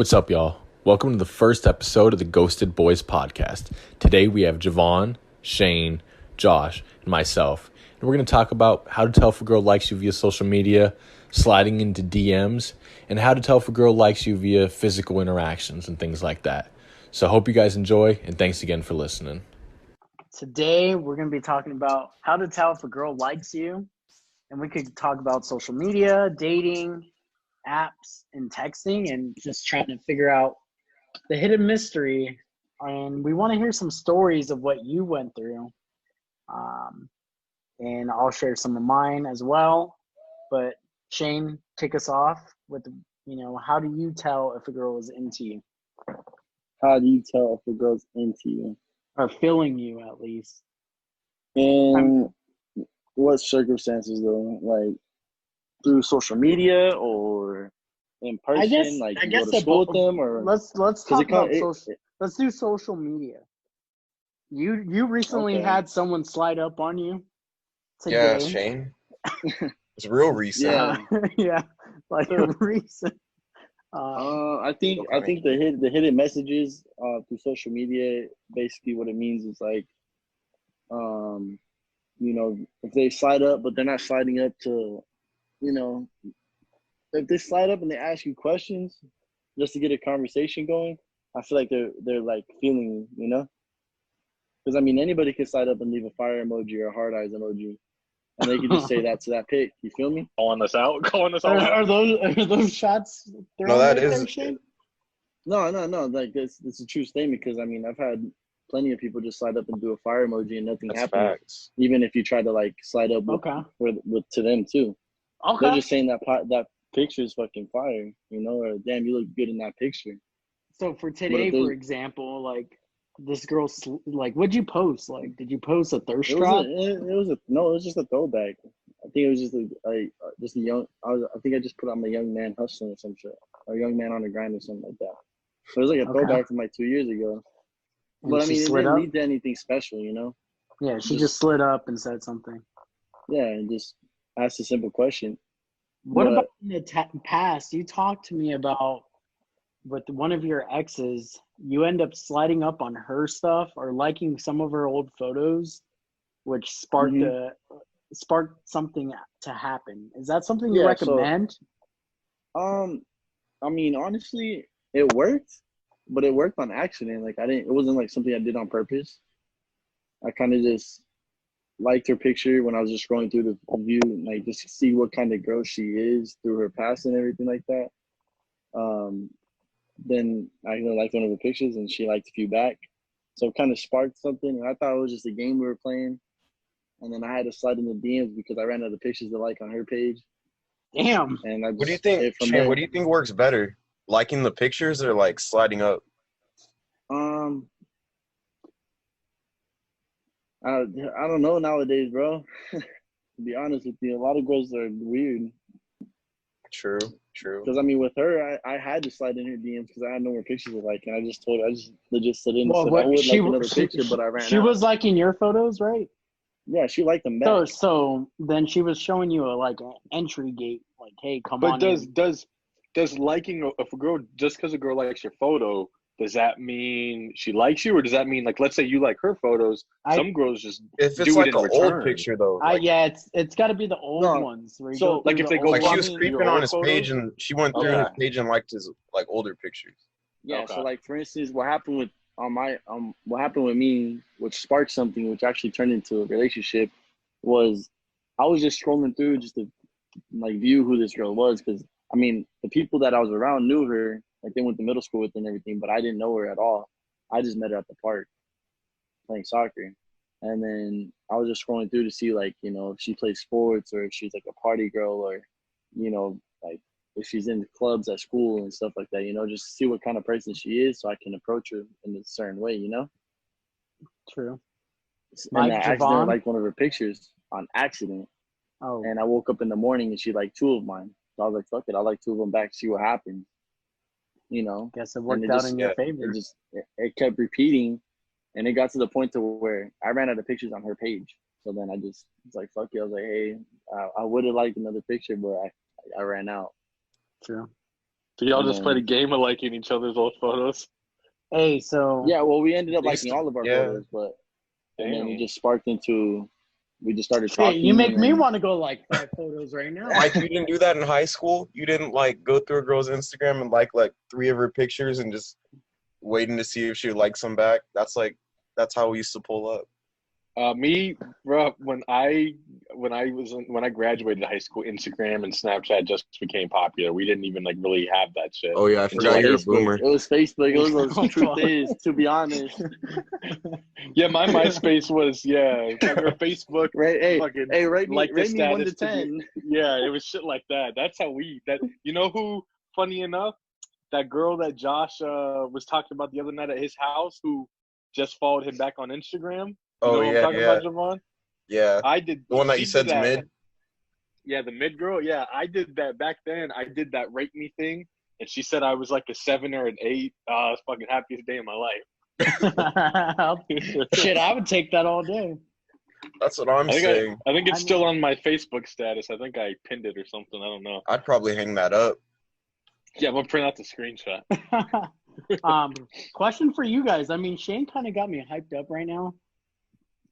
What's up, y'all? Welcome to the first episode of the Ghosted Boyz podcast. Today we have Javon, Shane, Josh, and myself. And we're going to talk about how to tell if a girl likes you via social media, sliding into DMs, and how to tell if a girl likes you via physical interactions and things like that. So I hope you guys enjoy, and thanks again for listening. Today, we're going to be talking about how to tell if a girl likes you. And we could talk about social media, dating, apps, and texting, and just trying to figure out the hidden mystery. And we want to hear some stories of what you went through. And I'll share some of mine as well. But Shane, kick us off with, how do you tell if a girl is into you? How do you tell if a girl's into you? Or feeling you, at least. In what circumstances, though? Like, through social media or in person? I guess go to school with them? Or let's talk about social. Let's do social media. You recently had someone slide up on you today. Yeah, Shane. It's real recent. Yeah, like recent. I think the hidden messages through social media, basically what it means is like, if they slide up but they're not sliding up to, if they slide up and they ask you questions just to get a conversation going, I feel like they're like feeling you, because anybody can slide up and leave a fire emoji or a hard eyes emoji, and they can just say that to that pic. You feel me? Calling us out. Are those shots thrown No, that right is there, Shane? No. Like this is a true statement, because I've had plenty of people just slide up and do a fire emoji and nothing That's happens. facts. Even if you try to like slide up with to them too. Okay. They're just saying that picture is fucking fire, or damn, you look good in that picture. So for today, for example, like this girl, like, what'd you post? Like, did you post a thirst trap? It was just a throwback. I think it was just a young. I think I just put on a young man hustling or some shit, or a young man on the grind or something like that. So it was like a throwback from like 2 years ago. And But it didn't lead to anything special, Yeah, she just slid up and said something. Yeah, and just asked a simple question. What about in the past? You talked to me about with one of your exes, you end up sliding up on her stuff or liking some of her old photos, which sparked something to happen. Is that something you recommend? So, honestly, it worked, but it worked on accident. Like it wasn't like something I did on purpose. I kind of just liked her picture when I was just scrolling through the view, like just to see what kind of girl she is through her past and everything like that. Then I liked one of her pictures and she liked a few back. So it kind of sparked something, and I thought it was just a game we were playing. And then I had to slide in the DMs because I ran out of pictures to like on her page. Damn. And I just What do you think, Shane? What do you think works better? Liking the pictures or like sliding up? I don't know nowadays, bro. To be honest with you, a lot of girls are weird. True. Because with her, I had to slide in her DMs because I had no more pictures to like, and I just legit slid in and said I would like another picture, but I ran out. She was liking your photos, right? Yeah, she liked them back. So then she was showing you an entry gate, like, hey, come on. But does liking, if a girl, just because a girl likes your photo, does that mean she likes you, or does that mean, like, let's say you like her photos, some girls just if it's do like it in an return. old picture though? It's got to be the old ones. So like if they go like she was creeping on his page and she went through his page and liked his like older pictures. Yeah. Okay. So like for instance, what happened with me, which sparked something, which actually turned into a relationship, was I was just scrolling through just to like view who this girl was, because the people that I was around knew her, like they went to middle school with and everything, but I didn't know her at all. I just met her at the park playing soccer, and then I was just scrolling through to see like if she plays sports or if she's like a party girl, or like if she's in the clubs at school and stuff like that. Just to see what kind of person she is, so I can approach her in a certain way. True. And I accidentally liked one of her pictures on accident. Oh. And I woke up in the morning and she liked two of mine. So I was like, fuck it, I'll like two of them back, see what happens. Guess it worked out in your favor. It kept repeating, and it got to the point to where I ran out of pictures on her page. So then I just was like, fuck it. I was like, hey, I would have liked another picture, but I ran out. True. So y'all just played a game of liking each other's old photos. Hey, so Yeah, well, we ended up Used liking to- all of our yeah. photos, but and then we Damn. just sparked into. We just started shit, talking. you make me and- want to go like 5 photos right now. Like you didn't do that in high school. You didn't like go through a girl's Instagram and like 3 of her pictures and just waiting to see if she would like some back. That's how we used to pull up. Me, bro, when I graduated high school, Instagram and Snapchat just became popular. We didn't even like really have that shit. Oh yeah, I Until forgot you're a Facebook. boomer. It was Facebook. It was those Oh, truth fuck. is, to be honest. Yeah, my MySpace was or Facebook. Right? Hey, Fucking hey, rate me, like the rate me 1 to status to 10. Yeah, it was shit like that. That's how you know who, funny enough, that girl that Josh was talking about the other night at his house who just followed him back on Instagram. You know Oh what I'm yeah, talking yeah, about, Javon? yeah. I did The one that she you did said's that. mid. Yeah, the mid girl. Yeah, I did that back then. I did that rate me thing, and she said I was like a 7 or an 8. It's fucking happiest day of my life. Shit, I would take that all day. That's what I'm I saying. think it's I still on my Facebook status. I think I pinned it or something. I don't know. I'd probably hang that up. Yeah, we'll print out the screenshot. Question for you guys. I mean, Shane kind of got me hyped up right now.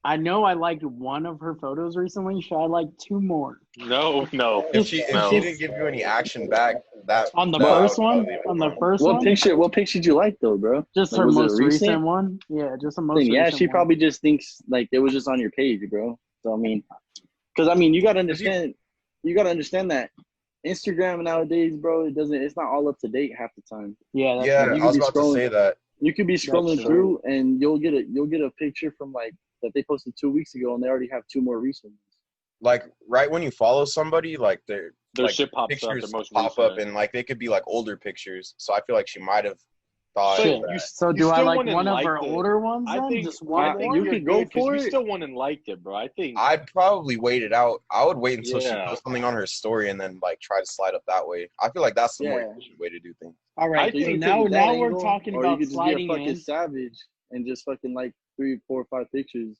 I know I liked 1 of her photos recently. Should I like 2 more? No. If she didn't give you any action back, that On the that I first would one? probably On the move first What one? picture did you like though, bro? Just Like, her was it most recent? recent one? Yeah, just the most Then, yeah, recent she one. probably just thinks like it was just on your page, bro. So I mean, because I mean, you gotta understand that Instagram nowadays, bro, it's not all up to date half the time. Yeah, that's Yeah, true. you I was could be about to scrolling- say that. You could be scrolling true. through and you'll get a picture from like that they posted 2 weeks ago, and they already have 2 more recent ones. Like right when you follow somebody, like their like, shit pops up. pictures The most pop recent. up, and like they could be like older pictures. So I feel like she might have thought Shit. that. So you do I still like wouldn't one of like her it. older ones I then? think Just one I think more? you you're could go good 'cause for you it. still wouldn't liked it, bro. I think I'd probably wait it out. I would wait until she Yeah. posts something on her story and then like try to slide up that way. I feel like that's the more Yeah. efficient way to do things. All I right, think so you can now take it that we're angle, talking or you about could just be a sliding fucking in. savage and just fucking like 3, 4, 5 pictures,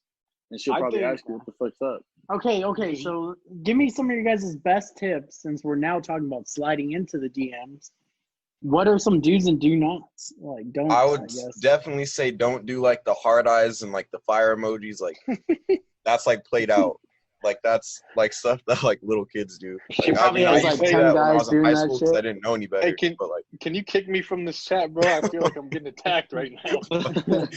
and she'll I probably think- ask you what the fuck's up. Okay, so give me some of your guys' best tips since we're now talking about sliding into the DMs. What are some do's and do nots? Like, don't I would guess. definitely say don't do like the hard eyes and like the fire emojis. Like that's like played out. Like that's like stuff that like little kids do. She Like, probably I has, used like, to do 10 that when I guys was in doing high that school because I shit. didn't know any better. Hey, but like can you kick me from this chat, bro? I feel like I'm getting attacked right now.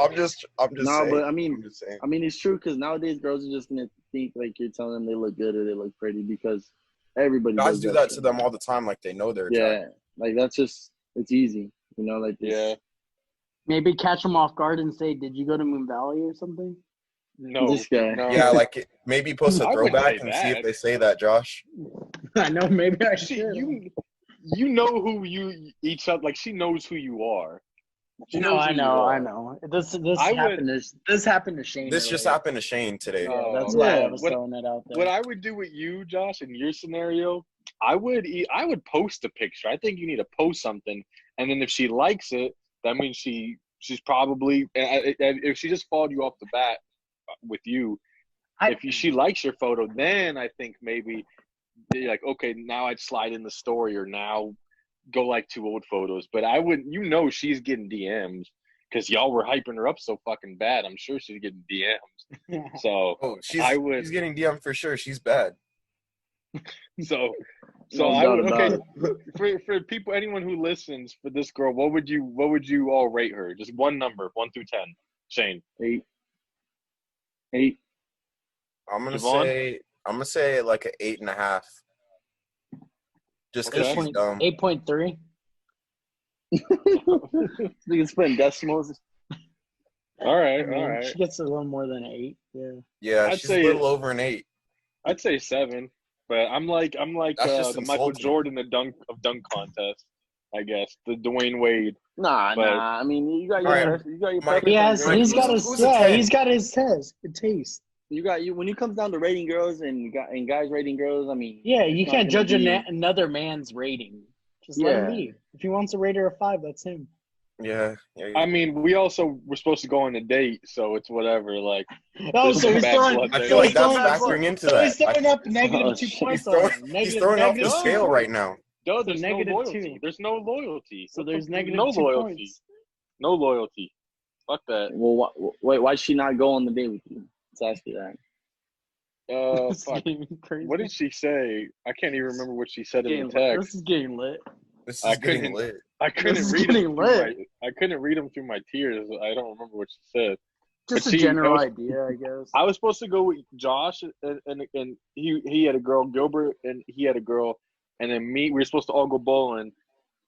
I'm just No, saying. but I I'm mean, just saying. it's true because nowadays girls are just gonna think like you're telling them they look good or they look pretty because everybody Guys does do that to shit. them all the time. Like they know they're attractive. Yeah, like that's just it's easy, you know. Like Yeah. Maybe catch them off guard and say, "Did you go to Moon Valley or something?" No. This guy. No. Yeah, like maybe post a I wouldn't throwback say and see if that. they say that, Josh. I know. Maybe I She, should. you know who you each other like. She knows who you are. She No, knows I who you know. are. I know. This I happened. This happened to Shane. This just earlier. happened to Shane today. Yeah, that's Oh, why I yeah. was What- throwing it out there. What I would do with you, Josh, in your scenario, I would post a picture. I think you need to post something, and then if she likes it, that means she's probably if she just followed you off the bat with you. She likes your photo, then I think maybe you're like, okay, now I'd slide in the story or now go like 2 old photos. But I wouldn't. You know, she's getting DMs because y'all were hyping her up so fucking bad. I'm sure she's getting DMs. So Oh, she's getting DM for sure. She's bad. So No I doubt would about okay for people, anyone who listens, for this girl, what would you all rate her? Just one number, 1 through 10. Shane. 8. I'm Javon? gonna say like an 8.5. Just because Okay. she's dumb. 8.3. We can spend decimals. All right, I mean, all right. She gets a little more than 8. Yeah. Yeah, I'd she's say a little over an 8. I'd say 7, but I'm like That's just the Michael insulting. Jordan of dunk contest, I guess. The Dwayne Wade. Nah. But- I mean, you got All your right. you got your Mike- preference on He's girls. got his who's a 10? he's got his taste. You got when it comes down to rating girls and guys rating girls. I mean, Yeah, it's you not can't gonna judge be- another man's rating. Just let him Yeah. be. If he wants to rate her a 5, that's him. Yeah. I mean, we also were supposed to go on a date, so it's whatever. Like, Oh, This so is he's bad throwing. blood I there. feel like he's throwing that's up- factoring into so that. he's throwing up negative Oh, 2 shit. points He's on him. he's throwing off the Negative scale 2 right now. No, So there's no negative loyalty. 2. There's no loyalty. So What the there's f- negative no 2 loyalty. points. No loyalty. Fuck that. Well, wait, why'd she not go on the date with you? Let's ask you that. This is Fuck. getting crazy. What did she say? I can't even remember what she said in Getting the lit. text. This is getting lit. This I is getting couldn't- lit. I couldn't is read getting them through lit. I couldn't read them through my tears. I don't remember what she said. Just But a see, general that idea, I guess. I was supposed to go with Josh, and he had a girl, Gilbert, and he had a girl, and then me. We were supposed to all go bowling,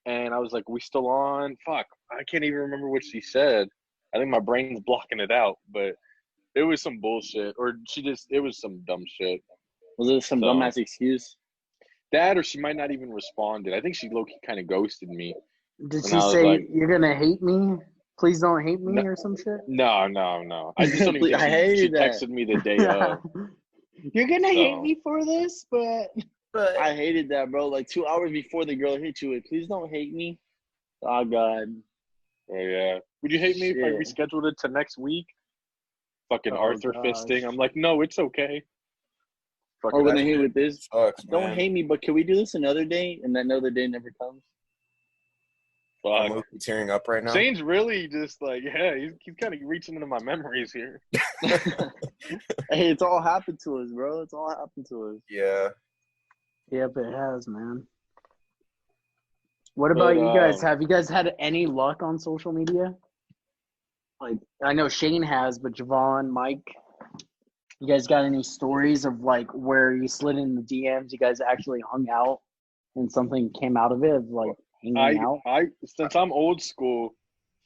and I was like, "We still on?" Fuck, I can't even remember what she said. I think my brain's blocking it out, but it was some bullshit, or it was some dumb shit. Was it some So- dumbass excuse? That, or she might not even responded. I think she low-key kind of ghosted me. Did And she I was say, like- you're going to hate me? Please don't hate me No. or some shit? No. I just don't even think I hated she that. texted me the day of. You're going to hate So- me for this, but I hated that, bro. Like 2 hours before the girl hit you with, please don't hate me. Oh, God. Oh yeah. Would you hate me if I Shit. rescheduled it to next week? Fucking Oh, Arthur gosh. fisting. I'm like, no, it's okay. Fucking Or when that they hit shit with this, Sucks, don't man. hate me, but can we do this another day? And that another day never comes. I'm fuck. low-key tearing up right now. Shane's really just like, yeah, he's kind of reaching into my memories here. Hey, it's all happened to us, bro. It's all happened to us. Yeah. yep, it has, man. What about But, you guys? Have you guys had any luck on social media? Like, I know Shane has, but Javon, Mike, you guys got any stories of like where you slid in the DMs, you guys actually hung out and something came out of it, of like hanging out? Since I'm old school,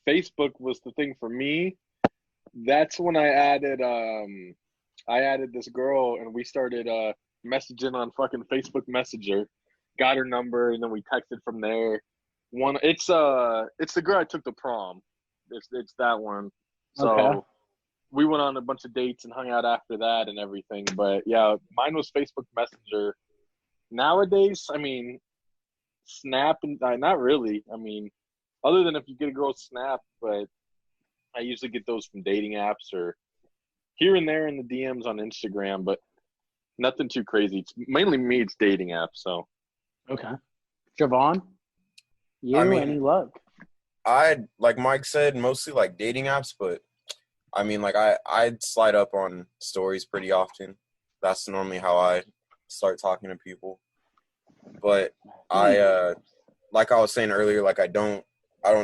Facebook was the thing for me. That's when I added this girl, and we started messaging on fucking Facebook Messenger. Got her number, and then we texted from there. It's the girl I took to prom. It's that one. So Okay. we went on a bunch of dates and hung out after that and everything. But yeah, mine was Facebook Messenger. Nowadays, I mean, Snap and not really. I mean, other than if you get a girl Snap, but I usually get those from dating apps or here and there in the DMs on Instagram, but nothing too crazy. It's mainly me. It's dating apps. So Okay. Javon, you I mean- any luck? Like Mike said, mostly like dating apps, but I mean, like I'd slide up on stories pretty often. That's normally how I start talking to people. But I like I was saying earlier, like I don't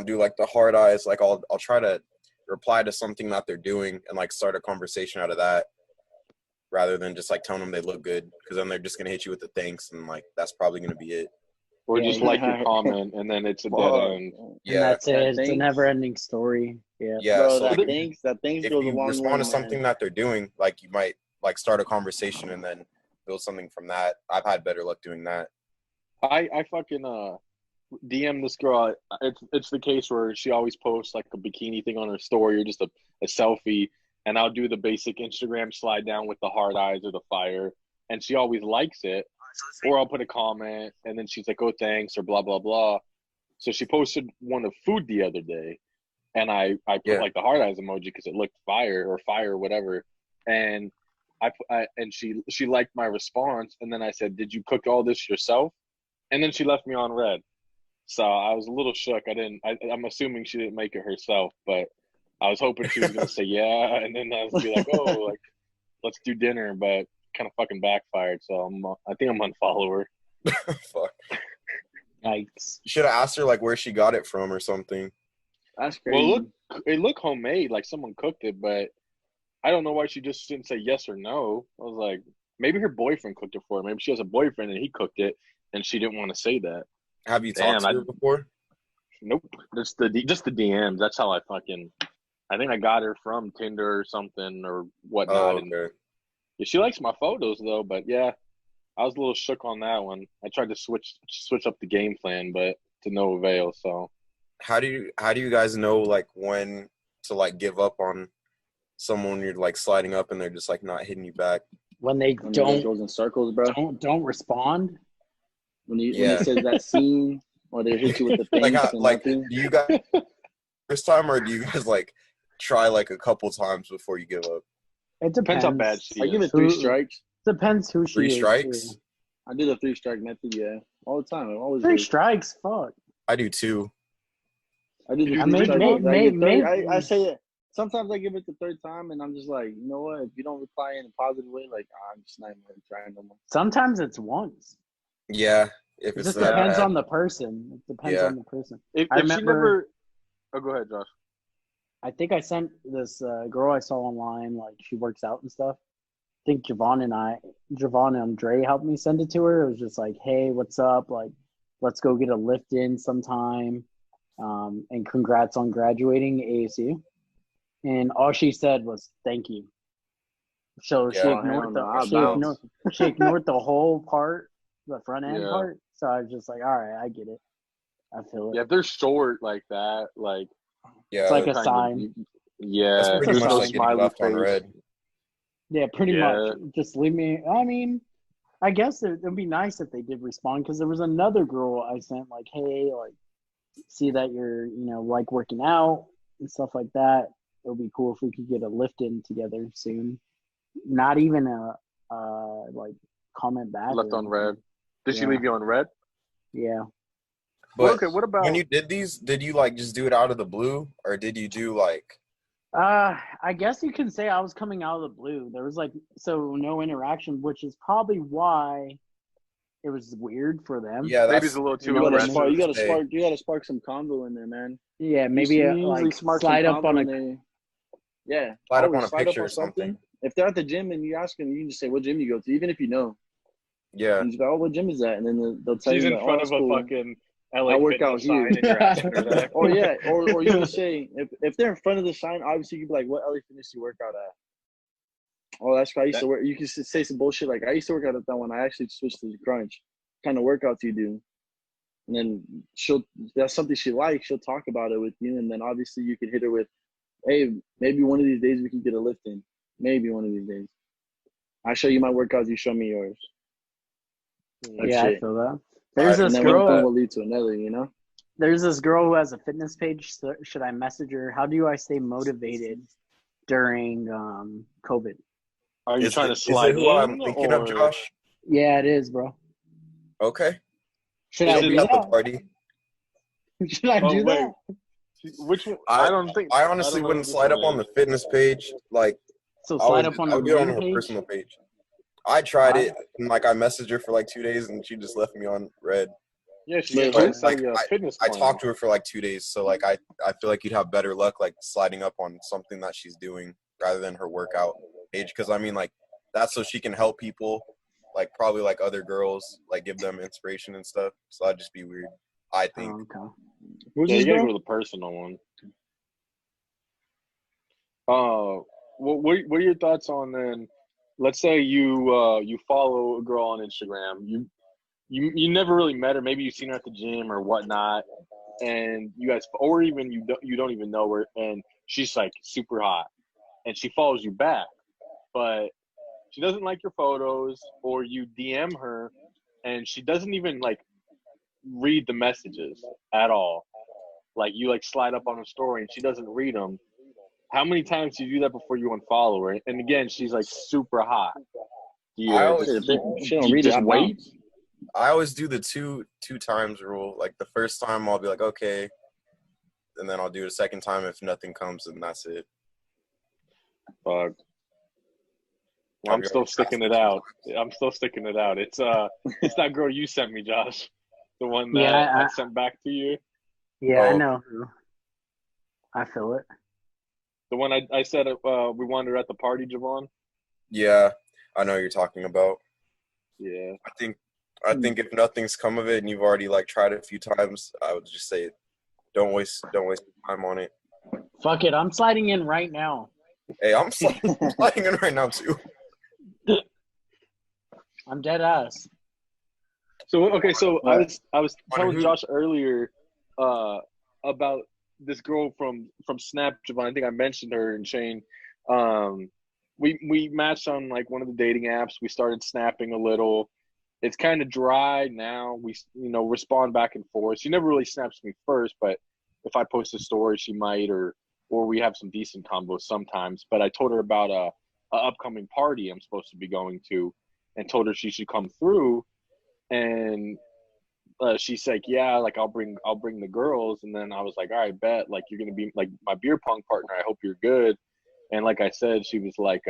do like the hard eyes. Like I'll try to reply to something that they're doing and like start a conversation out of that, rather than just like telling them they look good, because then they're just gonna hit you with the thanks, and like that's probably gonna be it. or Yeah, just like your comment, and then it's a dead Fuck. end. And Yeah, that's it. that It's a thanks. never-ending story. Yeah. yeah. Bro, So that like, thanks if goes a you long respond way, to something man. that they're doing, like you might like start a conversation and then build something from that. I've had better luck doing that. I fucking DM this girl. It's the case where she always posts like a bikini thing on her story or just a selfie, and I'll do the basic Instagram slide down with the hard eyes or the fire, and she always likes it. Or I'll put a comment, and then she's like, "Oh, thanks," or blah blah blah. So she posted one of food the other day, and I put Yeah. like the hard eyes emoji because it looked fire or whatever, and and she liked my response, and then I said, "Did you cook all this yourself?" And then she left me on red. So I was a little shook. I'm assuming she didn't make it herself, but I was hoping she was gonna say yeah, and then I was be like, "Oh, like let's do dinner," but kind of fucking backfired. So I think I'm unfollow her. Fuck. Yikes. You should have asked her like where she got it from or something. That's crazy. Well, it looked homemade, like someone cooked it, but I don't know why she just didn't say yes or no. I was like, maybe her boyfriend cooked it for her. Maybe she has a boyfriend and he cooked it, and she didn't want to say that. Have you Damn, talked to her before? Nope, just the DMs. That's how I think I got her from Tinder or something or whatnot. Oh, And okay. yeah, she likes my photos though, but yeah, I was a little shook on that one. I tried to switch up the game plan, but to no avail. So How do you guys know like when to like give up on someone you're like sliding up and they're just like not hitting you back? When they When it just don't goes in circles, bro. don't respond. When Yeah. it says that scene, or they hit you with the Like thanks how, and like nothing. do you guys first time, or do you guys like try like a couple times before you give up? It depends. depends how bad she I give is. it 3 Who- strikes. Depends who she 3 is. strikes? Too. I do the 3-strike method, yeah, all the time. I'm always 3 like, strikes, fuck. I do too. I do the You I do 3 three, strike. Javon? I get third. Maybe. I say it. Sometimes I give it the third time, and I'm just like, you know what? If you don't reply in a positive way, like I'm just not even gonna try no more. Sometimes it's once. Yeah, if It it's just that depends bad. on the person. It depends Yeah. on the person. If I she remember. never, oh, go ahead, Josh. I think I sent this girl I saw online, like she works out and stuff. I think Javon and Andre helped me send it to her. It was just like, hey, what's up? Like, let's go get a lift in sometime. And congrats on graduating ASU. And all she said was thank you. So she Yeah. ignored hell no, I bounce. she ignored the whole part, the front end Yeah. part. So I was just like, all right, I get it. I feel it. Yeah, if they're short like that, like Yeah, It's like they're a kind sign. yeah, that's It's pretty a there's much no sign. like getting smiley left on face. red. Yeah, pretty Yeah. much. Just leave me. I mean, I guess it would be nice if they did respond because there was another girl I sent like, hey, like, see that you're, like working out and stuff like that. It would be cool if we could get a lift in together soon. Not even a like comment back. Left or on anything. red. Did she Yeah. leave you on red? Yeah. But Well, okay, what about when you did these, did you like just do it out of the blue, or did you do like? I guess you can say I was coming out of the blue. There was like no interaction, which is probably why it was weird for them. Yeah, maybe it's that's a little You too know what I mean? aggressive? You gotta spark some convo in there, man. Yeah, maybe You like usually spark slide some up on convo a. in there. Yeah, slide up always on a slide picture up or on something. something. If they're at the gym and you ask them, you can just say what gym you go to, even if you know. Yeah, And you go, oh, what gym is that? And then they'll tell She's you, in like, oh, front that's of a cool. fucking LA I work out Fitness here. sign and you're asking her that. Or yeah, or you can say if they're in front of the sign, obviously you can be like, what LA Fitness do you work out at? Oh, that's why I used to work. You can say some bullshit like I used to work out at that one. I actually switched to the crunch. Kind of workouts you do, and then that's something she likes. She'll talk about it with you, and then obviously you can hit her with, hey, maybe one of these days we can get a lift in. Maybe one of these days. I show you my workouts, you show me yours. Like Yeah, I shit. feel that. There's And this then one thing girl. will lead to another, you know? There's this girl who has a fitness page. So should I message her? How do I stay motivated during COVID? Are you is trying it, to is slide it who I'm in thinking of, or Josh? Yeah, it is, bro. Okay, Should she'll I Is do be at the that? party. Should I Oh, do wait. that? which one? I don't think I I honestly don't know wouldn't who this slide up one on the is. fitness page. Like So I slide would, up on I the would do it on main her page. personal page. I tried Why? it, and like I messaged her for like 2 days, and she just left me on red. Yeah, she Wait, gets trying who? to sell Like you a fitness I plan. talked to her for like 2 days, so like I feel like you'd have better luck like sliding up on something that she's doing rather than her workout page. Because I mean, like that's so she can help people, like probably like other girls, like give them inspiration and stuff. So that'd just be weird, I think. Oh, okay. Who's Yeah, this you gotta girl? go to the personal one. What are your thoughts on then? Let's say you follow a girl on Instagram. You never really met her. Maybe you've seen her at the gym or whatnot, and you guys, or even you don't even know her, and she's like super hot, and she follows you back, but she doesn't like your photos, or you DM her, and she doesn't even like read the messages at all. Like you like slide up on a story and she doesn't read them. How many times do you do that before you unfollow her? And again, she's like super hot. Do I you always Shit, if she don't do you read it, just I wait? bounce. I always do the two times rule. Like the first time I'll be like okay, and then I'll do it a second time. If nothing comes, then that's it. Fuck. Well, Have I'm you still already sticking asked it me out. I'm still sticking it out. It's that girl you sent me, Josh. The one that Yeah, I sent back to you. Yeah, I Oh. know who. I feel it. The one I said we wanted her at the party, Javon. Yeah, I know what you're talking about. Yeah. I think if nothing's come of it and you've already like tried it a few times, I would just say don't waste time on it. Fuck it. I'm sliding in right now. Hey, I'm sliding in right now too. I'm dead ass. So okay, so I was telling who- Josh earlier about this girl from Snap, Javon. I think I mentioned her and Shane. We matched on like one of the dating apps. We started snapping a little. It's kind of dry now. We respond back and forth. She never really snaps me first, but if I post a story, she might, or we have some decent combos sometimes. But I told her about a upcoming party I'm supposed to be going to, and told her she should come through. And she's like, yeah, like I'll bring the girls. And then I was like, all right, bet, like you're gonna be like my beer pong partner. I hope you're good. And like I said, she was like,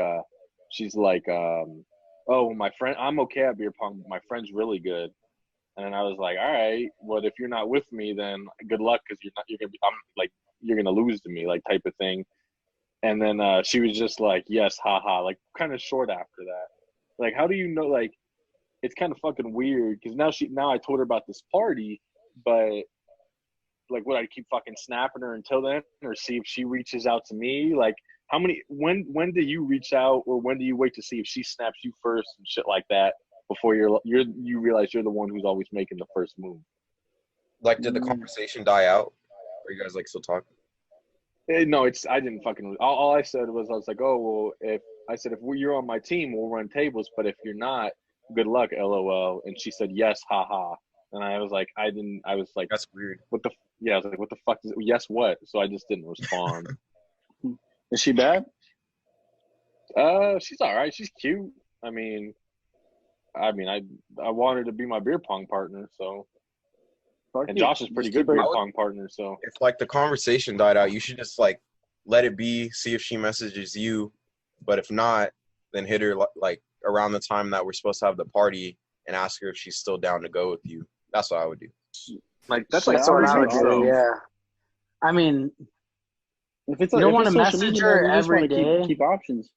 she's like, oh, my friend, I'm okay at beer pong, but my friend's really good. And then I was like, all right, well, if you're not with me, then good luck, because you're gonna be, I'm like, you're gonna lose to me, like type of thing. And then she was just like, yes, haha, like kind of short after that. Like, how do you know? Like, it's kind of fucking weird because now I told her about this party, but like, would I keep fucking snapping her until then, or see if she reaches out to me? Like, when do you reach out, or when do you wait to see if she snaps you first and shit like that before you realize you're the one who's always making the first move? Like, did the conversation die out? Or are you guys like still talking? No, I didn't fucking. All I said was, I was like, oh well, if you're on my team, we'll run tables, but if you're not, good luck, lol. And she said yes, haha. And I was like, I was like, That's weird. Yeah, I was like, what the fuck is it? Yes, what? So I just didn't respond. Is she bad? She's all right. She's cute. I mean, I want her to be my beer pong partner. So, and Josh is pretty good beer pong partner. So, if like the conversation died out, you should just like let it be. See if she messages you, but if not, then hit her like around the time that we're supposed to have the party and ask her if she's still down to go with you. That's what I would do. Like that's That's what I would do. Yeah. I mean, If it's you don't want to social message media, her man, you just every wanna day. Keep options.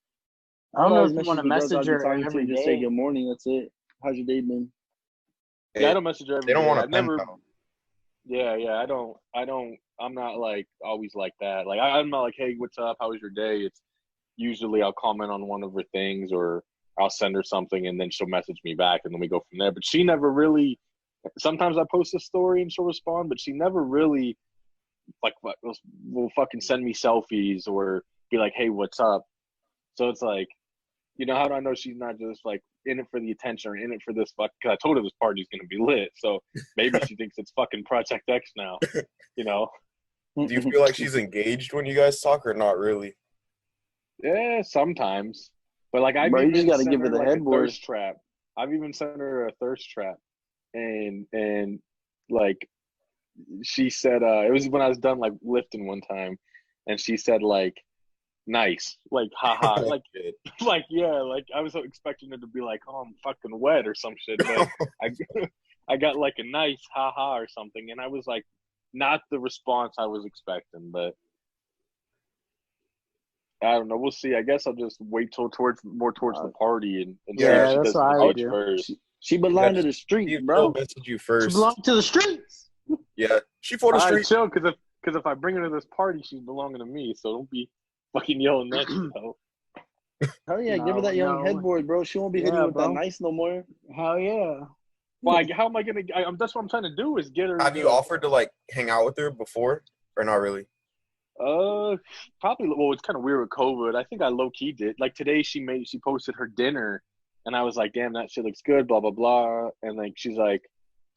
I don't know if you Otherwise, want to the girls message I'll be her talking to, every just say day. good morning. That's it. How's your day been? Yeah, I don't message her every They don't day. want I to pen never. pal. Yeah, I don't. I'm not like always like that. Like I'm not like, hey, what's up? How was your day? It's usually I'll comment on one of her things, or I'll send her something, and then she'll message me back, and then we go from there. But she never really. Sometimes I post a story and she'll respond, but she never really like will fucking send me selfies or be like, hey, what's up? So it's like, how do I know she's not just like in it for the attention or in it for this fuck? Because I told her this party's gonna be lit, so maybe she thinks it's fucking Project X now. Do you feel like she's engaged when you guys talk, or not really? Yeah, sometimes. But like Bro, you just gotta give her the like headboard. a thirst trap. I've even sent her a thirst trap, and like she said, it was when I was done like lifting one time, and she said like, nice, like haha, like like yeah, like I was expecting her to be like, oh, I'm fucking wet or some shit, but I got like a nice haha or something, and I was like, not the response I was expecting, but I don't know. We'll see. I guess I'll just wait till towards the party and see if she that's does what I the would bitch do. first. She belonged to the street, bro. Message you She first. belongs to the streets. Yeah, she for the All right, street. chill, because if I bring her to this party, she's belonging to me. So don't be fucking yelling that shit out. Hell yeah, give her that young headboard, bro. She won't be hitting with that nice no more. Hell yeah. Well, how am I gonna? That's what I'm trying to do is get her. Have you offered to like hang out with her before, or not really? Probably. Well, it's kind of weird with COVID. I think I low key did. Like today, she posted her dinner, and I was like, "Damn, that shit looks good." Blah blah blah. And like she's like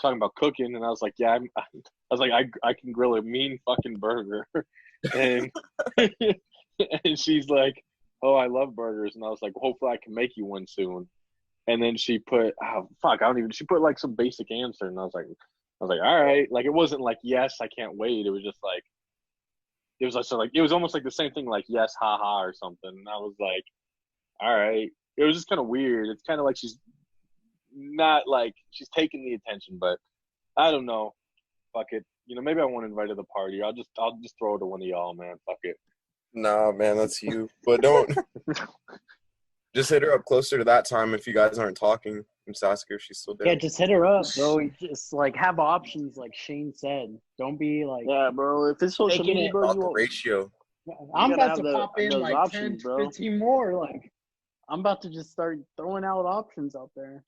talking about cooking, and I was like, "Yeah." I was like, "I can grill a mean fucking burger," and and she's like, "Oh, I love burgers," and I was like, "Hopefully, I can make you one soon." And then she put, she put like some basic answer, and I was like, all right. Like it wasn't like yes, I can't wait. It was just like. It was also like it was almost like the same thing, like yes, haha, or something. And I was like, all right. It was just kind of weird. It's kind of like she's not like she's taking the attention, but I don't know. Fuck it. Maybe I won't invite her to the party. I'll just throw it to one of y'all, man. Fuck it. Nah, man, that's you. But don't just hit her up closer to that time if you guys aren't talking. Just ask her if she's still there. Yeah, just hit her up, bro. Just like have options, like Shane said. Don't be like. Yeah, bro. If it's social media, bro, about the ratio. I'm about to pop in those like options, 10, bro. 15 more. Like, I'm about to just start throwing out options out there.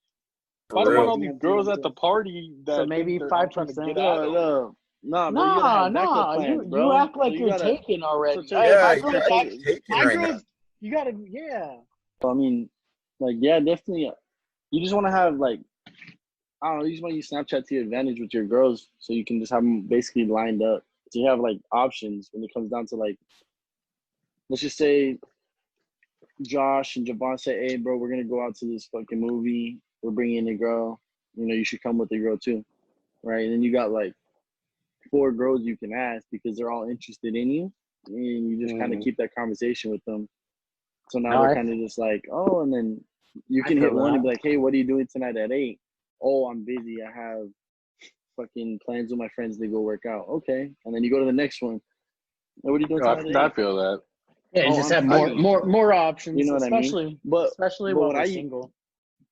I don't want all these girls at the party that so maybe 5%. No, bro, You act like you're taking already. So yeah, you're taking right now. You gotta, yeah. I mean, like, yeah, definitely. You just want to have like, I don't know. You just want to use Snapchat to your advantage with your girls, so you can just have them basically lined up. So you have like options when it comes down to like, let's just say, Josh and Javon say, "Hey, bro, we're gonna go out to this fucking movie. We're bringing a girl. you should come with the girl too, right? And then you got like 4 girls you can ask because they're all interested in you, and you just kind of keep that conversation with them. So now No, they're kind of just like, oh, and then you can hit one and be like, hey, what are you doing tonight at 8? Oh, I'm busy. I have fucking plans with my friends to go work out. Okay, and then you go to the next one. Hey, what are you doing tonight at I 8? feel that. Yeah, you Oh, just I'm have free. more options, You know what I mean? especially But while what we're I single.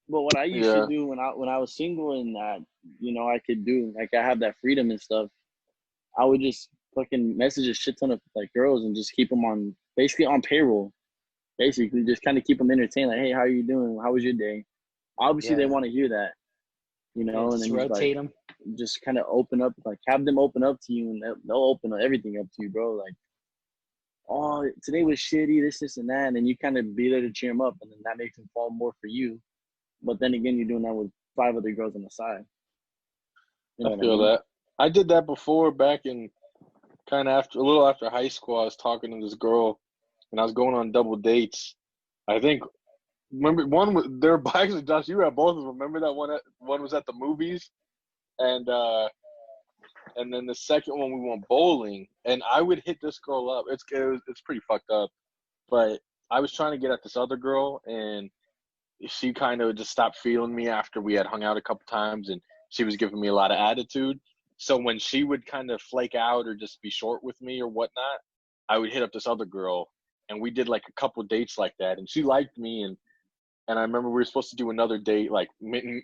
but what I used Yeah. to do when I was single and I could do like I have that freedom and stuff. I would just fucking message a shit ton of like girls and just keep them on basically on payroll. Basically, just kind of keep them entertained. Like, hey, how are you doing? How was your day? Obviously, they Yeah. want to hear that, and Just then rotate them. just kind of open up, like have them open up to you, and they'll open everything up to you, bro. Like, oh, today was shitty, this, and that, and then you kind of be there to cheer them up, and then that makes them fall more for you. But then again, you're doing that with 5 other girls on the side. You know I what feel I mean? that. I did that before back in kind of a little after high school. I was talking to this girl, and I was going on double dates. I think remember they were actually Josh. You were at both of them. Remember that one was at the movies, and then the second one we went bowling, and I would hit this girl up. It's pretty fucked up, but I was trying to get at this other girl, and she kind of just stopped feeling me after we had hung out a couple times, and she was giving me a lot of attitude. So when she would kind of flake out or just be short with me or whatnot, I would hit up this other girl, and we did like a couple dates like that, and she liked me, and I remember we were supposed to do another date, like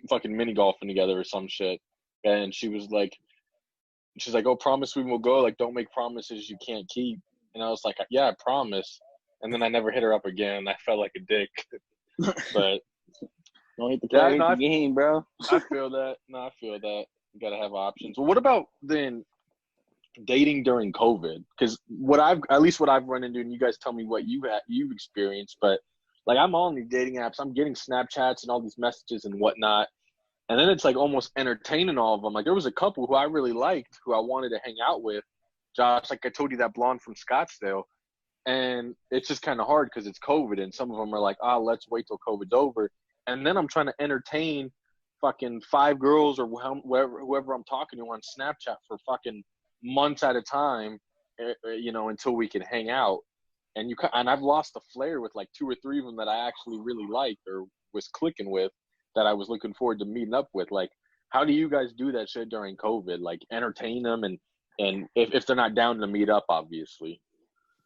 fucking mini golfing together or some shit, and she's like, "Oh, promise we will go. Like, don't make promises you can't keep." And I was like, "Yeah, I promise." And then I never hit her up again. I felt like a dick, but. Don't hit the Yeah, car, hit the game, bro. I feel that. No, I feel that. You gotta have options. Well, what about then dating during COVID? Because what I've run into, and you guys tell me what you've experienced, but like I'm on these dating apps, I'm getting Snapchats and all these messages and whatnot, and then it's like almost entertaining all of them. Like there was a couple who I really liked, who I wanted to hang out with. Josh, like I told you, that blonde from Scottsdale, and it's just kind of hard because it's COVID, and some of them are like, let's wait till COVID's over. And then I'm trying to entertain fucking 5 girls or whoever I'm talking to on Snapchat for fucking months at a time, until we can hang out. And I've lost the flair with like 2 or 3 of them that I actually really liked or was clicking with, that I was looking forward to meeting up with. Like, how do you guys do that shit during COVID? Like, entertain them and if they're not down to meet up, obviously.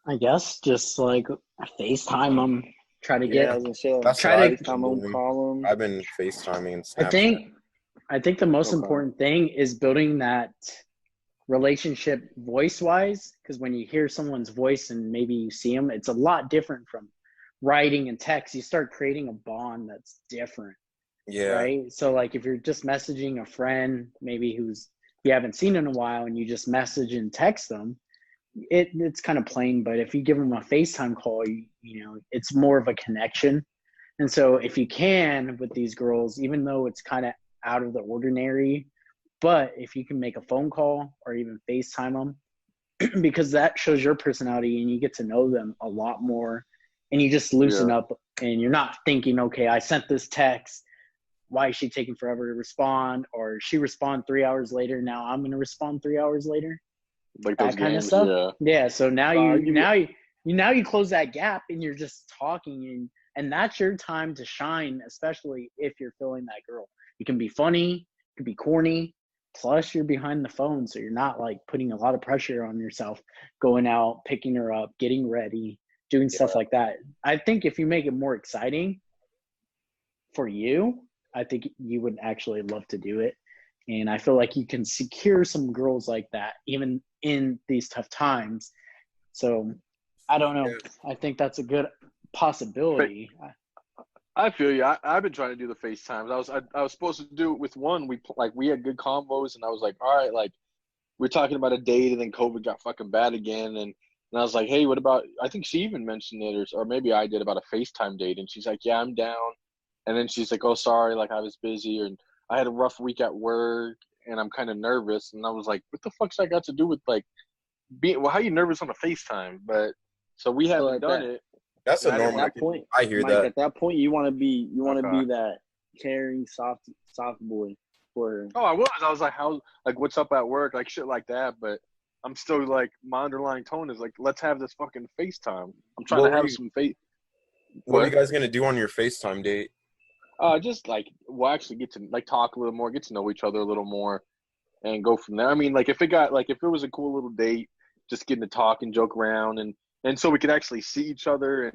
I guess just like FaceTime them. Try to Yeah, I get. was gonna say, That's Try what to. I've been FaceTime them, doing. call them. I've been FaceTiming and I Snapchat. think the most Okay. important thing is building that relationship voice-wise, because when you hear someone's voice and maybe you see them, it's a lot different from writing and text. You start creating a bond that's different, Yeah. right? So like if you're just messaging a friend, maybe who's you haven't seen in a while, and you just message and text them, it's kind of plain. But if you give them a FaceTime call, it's more of a connection. And so if you can with these girls, even though it's kind of out of the ordinary, but if you can make a phone call or even FaceTime them, because that shows your personality and you get to know them a lot more, and you just loosen up, and you're not thinking, okay, I sent this text, why is she taking forever to respond? Or she respond 3 hours later, now I'm going to respond 3 hours later. Like That those kind of games, stuff. Yeah. So now you you close that gap, and you're just talking, and that's your time to shine, especially if you're feeling that girl. You can be funny, you can be corny, plus you're behind the phone, so you're not like putting a lot of pressure on yourself, going out, picking her up, getting ready, doing stuff like that. I think if you make it more exciting for you, I think you would actually love to do it. And I feel like you can secure some girls like that, even in these tough times. So I don't know. I think that's a good possibility. I feel you. I've been trying to do the FaceTimes. I was supposed to do it with one. We had good combos, and I was like, all right, like we're talking about a date, and then COVID got fucking bad again, and I was like, hey, what about? I think she even mentioned it, or maybe I did, about a FaceTime date, and she's like, yeah, I'm down. And then she's like, oh, sorry, like I was busy, and I had a rough week at work, and I'm kind of nervous. And I was like, what the fuck's that got to do with like being? Well, how you nervous on a FaceTime? But so we haven't done it. That's a I didn't normal. At that point, I hear Mike, that. at that point, you want to be Okay. that caring, soft boy. for her. Oh, I was. I was like, how? Like, what's up at work? Like shit like that. But I'm still like, my underlying tone is like, let's have this fucking FaceTime. I'm trying What to were have you- some face. What are you guys gonna do on your FaceTime date? Just like we'll actually get to like talk a little more, get to know each other a little more, and go from there. I mean, like if it was a cool little date, just getting to talk and joke around, and so we could actually see each other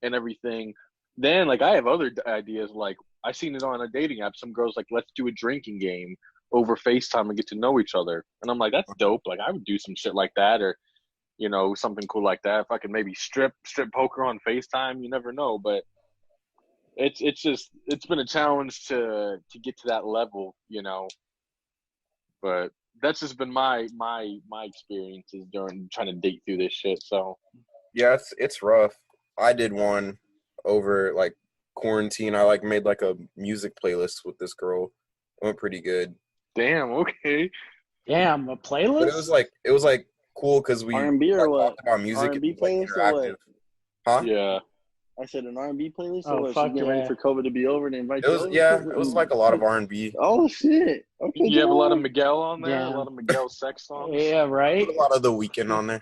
and everything. Then like I have other ideas. Like I seen it on a dating app. Some girls like, let's do a drinking game over FaceTime and get to know each other. And I'm like, that's dope. Like I would do some shit like that, or something cool like that. If I could maybe strip poker on FaceTime, you never know. But it's been a challenge to get to that level, But that's just been my experiences during trying to date through this shit. So Yeah, it's rough. I did one over like quarantine. I like made like a music playlist with this girl. It went pretty good. damn, okay. Damn, a playlist? But it was like cool because we R&B or like, what? talked about music. R&B It was like playlist or what? interactive. Huh? Yeah. I said an R&B playlist Oh, or what? fuck She's getting yeah. ready for COVID to be over and invite It you was over? it was like a lot of R&B. Oh shit! Okay, You have a lot of John. Miguel on there, Damn. a lot of Miguel sex songs. Yeah, right? Put a lot of The Weeknd on there.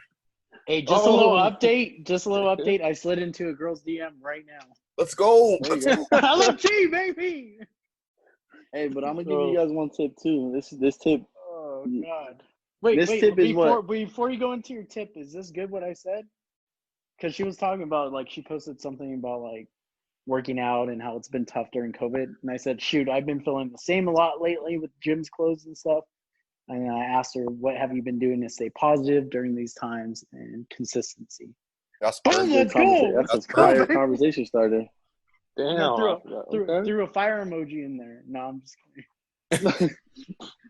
Hey, just a little Oh. update. Just a little update. I slid into a girl's DM right now. Let's go. There you go. LFG, baby! Hey, but I'm gonna give you guys one tip too. This tip. Oh, God. Wait, This tip is before you go into your tip, is this good what I said? Because she was talking about, like, she posted something about, like, working out and how it's been tough during COVID. And I said, shoot, I've been feeling the same a lot lately with gyms closed and stuff. And I asked her, what have you been doing to stay positive during these times, and consistency. That's Boom, perfect. let's go. That's That's a fire perfect. conversation starter. Damn. Threw a fire emoji in there. No, I'm just kidding.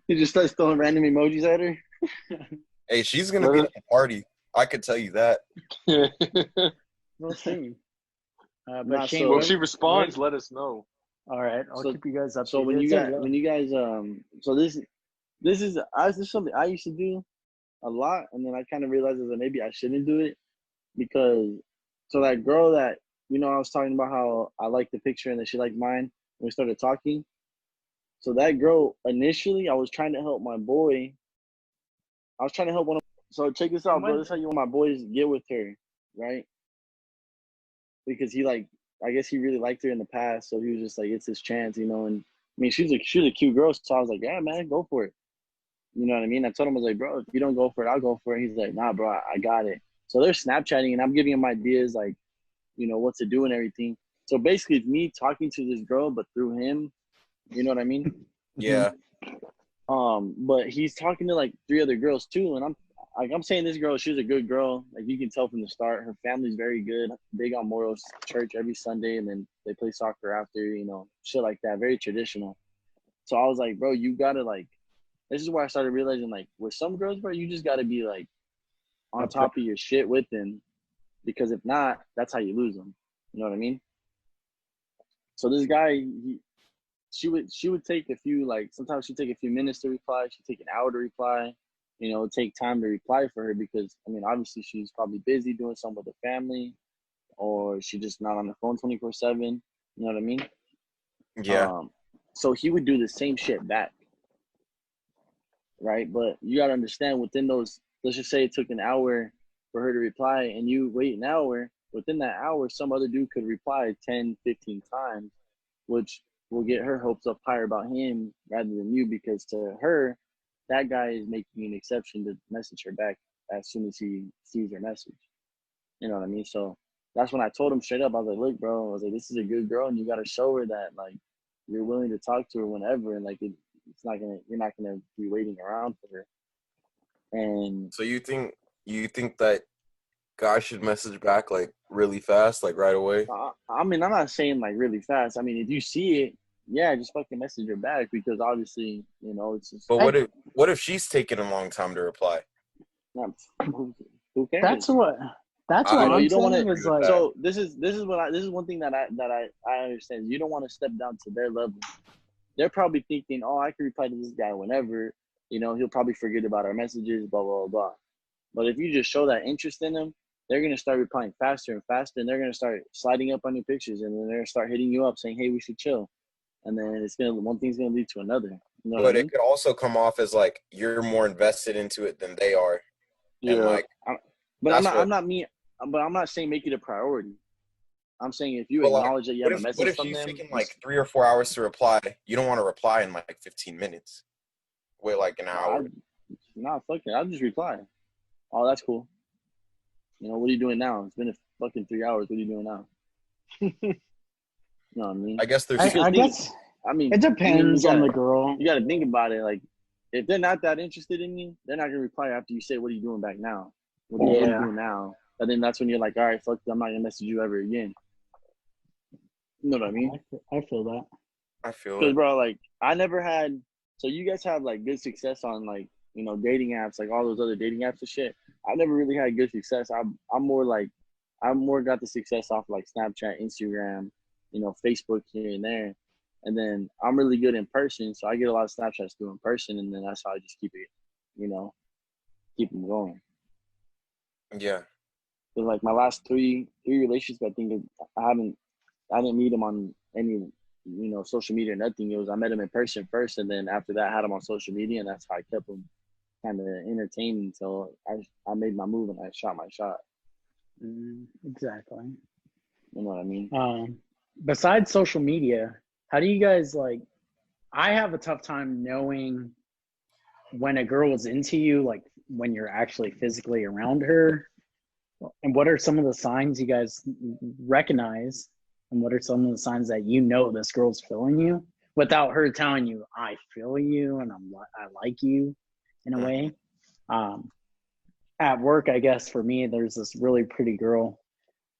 You just start throwing random emojis at her. Hey, she's gonna be at the party. I could tell you that. We'll see. But Not Shane, so- Well, if she responds, let us know. all right, I'll So- keep you guys updated. So when you guys so this is something I used to do a lot, and then I kind of realized that maybe I shouldn't do it because so that girl that I was talking about how I liked the picture and that she liked mine when we started talking. So that girl initially I was trying to help my boy. I was trying to help one of so check this out, bro. This is how you want my boys get with her, right? Because I guess he really liked her in the past, so he was just like, it's his chance, and I mean she's a cute girl, so I was like, yeah, man, go for it. You know what I mean? I told him, I was like, bro, if you don't go for it, I'll go for it. He's like, nah, bro, I got it. So they're Snapchatting, and I'm giving him ideas, like, what to do and everything. So basically, it's me talking to this girl, but through him. You know what I mean? Yeah. But he's talking to like 3 other girls too, and I'm saying this girl, she's a good girl. Like you can tell from the start, her family's very good, big on morals, church every Sunday, and then they play soccer after, shit like that, very traditional. So I was like, bro, you gotta like. This is where I started realizing, like, with some girls, bro, you just gotta be like on top of your shit with them, because if not, that's how you lose them. You know what I mean? So this guy, she would take a few, like, sometimes she'd take a few minutes to reply. She'd take an hour to reply. Take time to reply for her because, I mean, obviously she's probably busy doing something with her family, or she just not on the phone 24/7. You know what I mean? Yeah. So he would do the same shit back, right? But you gotta understand within those, let's just say it took an hour for her to reply, and you wait an hour. Within that hour, some other dude could reply 10, 15 times, which will get her hopes up higher about him rather than you, because to her, that guy is making an exception to message her back as soon as he sees her message. You know what I mean? So that's when I told him straight up, I was like, look, bro, I was like, this is a good girl, and you got to show her that, like, you're willing to talk to her whenever, and like, you're not gonna be waiting around for her. And So you think that guys should message back like really fast, like right away? I mean, I'm not saying like really fast. I mean, if you see it, yeah, just fucking message her back, because obviously, it's just. But what if she's taking a long time to reply? Not, who cares? That's what I'm you don't saying. want Is like, So this is one thing that I understand. You don't want to step down to their level. They're probably thinking, oh, I can reply to this guy whenever. He'll probably forget about our messages, blah blah blah. But if you just show that interest in them, they're gonna start replying faster and faster, and they're gonna start sliding up on your pictures, and then they're gonna start hitting you up saying, hey, we should chill. And then one thing's gonna lead to another. You know what I But mean? it could also come off as like you're more invested into it than they are, and Yeah. like But that's I'm not me. But I'm not saying make it a priority. I'm saying if you But like, acknowledge that you have a what message if from she's them, taking like 3 or 4 hours to reply? You don't want to reply in like 15 minutes. Wait like an hour. nah, fuck it. I'll just reply. Oh, that's cool. You know, what are you doing now? It's been a fucking 3 hours. What are you doing now? You know what I mean? I guess there's I guess I mean, it depends you on gotta, the girl. you gotta think about it. Like, if they're not that interested in you, they're not gonna reply after you say, "What are you doing back now? What are you Yeah. doing now?" And then that's when you're like, "All right, fuck, I'm not gonna message you ever again." You know what I mean? I feel that. I feel Because, it. bro, like, I never had. So you guys have like good success on like dating apps, like all those other dating apps and shit. I never really had good success. I'm more like I'm more got the success off like Snapchat, Instagram, Facebook here and there. And then I'm really good in person, so I get a lot of Snapchats through in person, and then that's how I just keep it, you know, keep them going. Yeah. But like my last three relationships, I think I didn't meet them on any social media or nothing. It was I met them in person first, and then after that I had them on social media, and that's how I kept them kind of entertained until I made my move and I shot my shot. Exactly. You know what I mean? Besides social media, how do you guys like? I have a tough time knowing when a girl is into you, like when you're actually physically around her. And what are some of the signs you guys recognize? And what are some of the signs that this girl's feeling you without her telling you, "I feel you" and I like you, in a way? At work, I guess for me, there's this really pretty girl.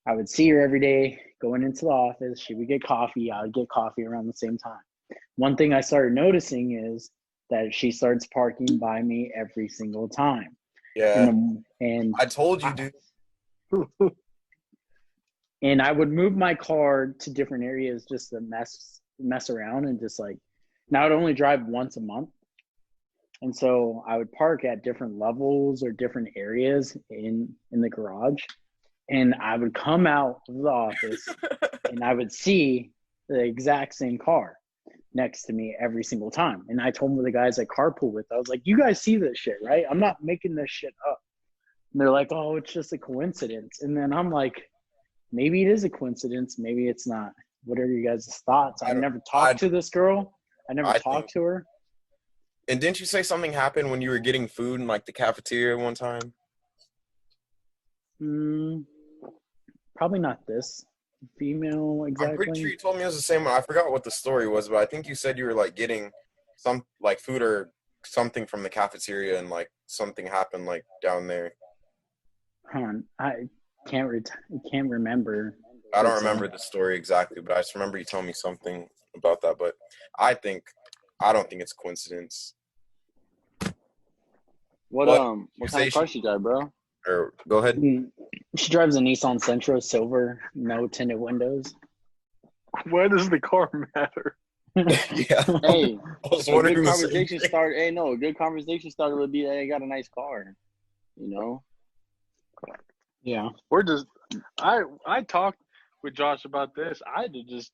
I would see her every day going into the office. She would get coffee. I would get coffee around the same time. One thing I started noticing is that she starts parking by me every single time. Yeah. And I told you, dude. And I would move my car to different areas just to mess around and just like, now I'd only drive once a month. And so I would park at different levels or different areas in the garage. And I would come out of the office and I would see the exact same car next to me every single time. And I told the guys I carpool with, I was like, "You guys see this shit, right? I'm not making this shit up." And they're like, "Oh, it's just a coincidence." And then I'm like, maybe it is a coincidence. Maybe it's not. What are you guys' thoughts? I've never talked to this girl. I never talked to her. And didn't you say something happened when you were getting food in like the cafeteria one time? Probably not this female exactly. I'm pretty sure you told me it was the same one. I forgot what the story was, but I think you said you were like getting some like food or something from the cafeteria, and like something happened like down there. I can't remember. I don't remember the story exactly, but I just remember you telling me something about that. But I don't think it's coincidence. What kind of car she drive, bro? Or go ahead. She drives a Nissan Sentra Silver, no tinted windows. Why does the car matter? Yeah. Hey, I was wondering a good conversation started. Hey, no, a good conversation starter would be, "Hey, I got a nice car," you know. Yeah. I talked with Josh about this. I had to just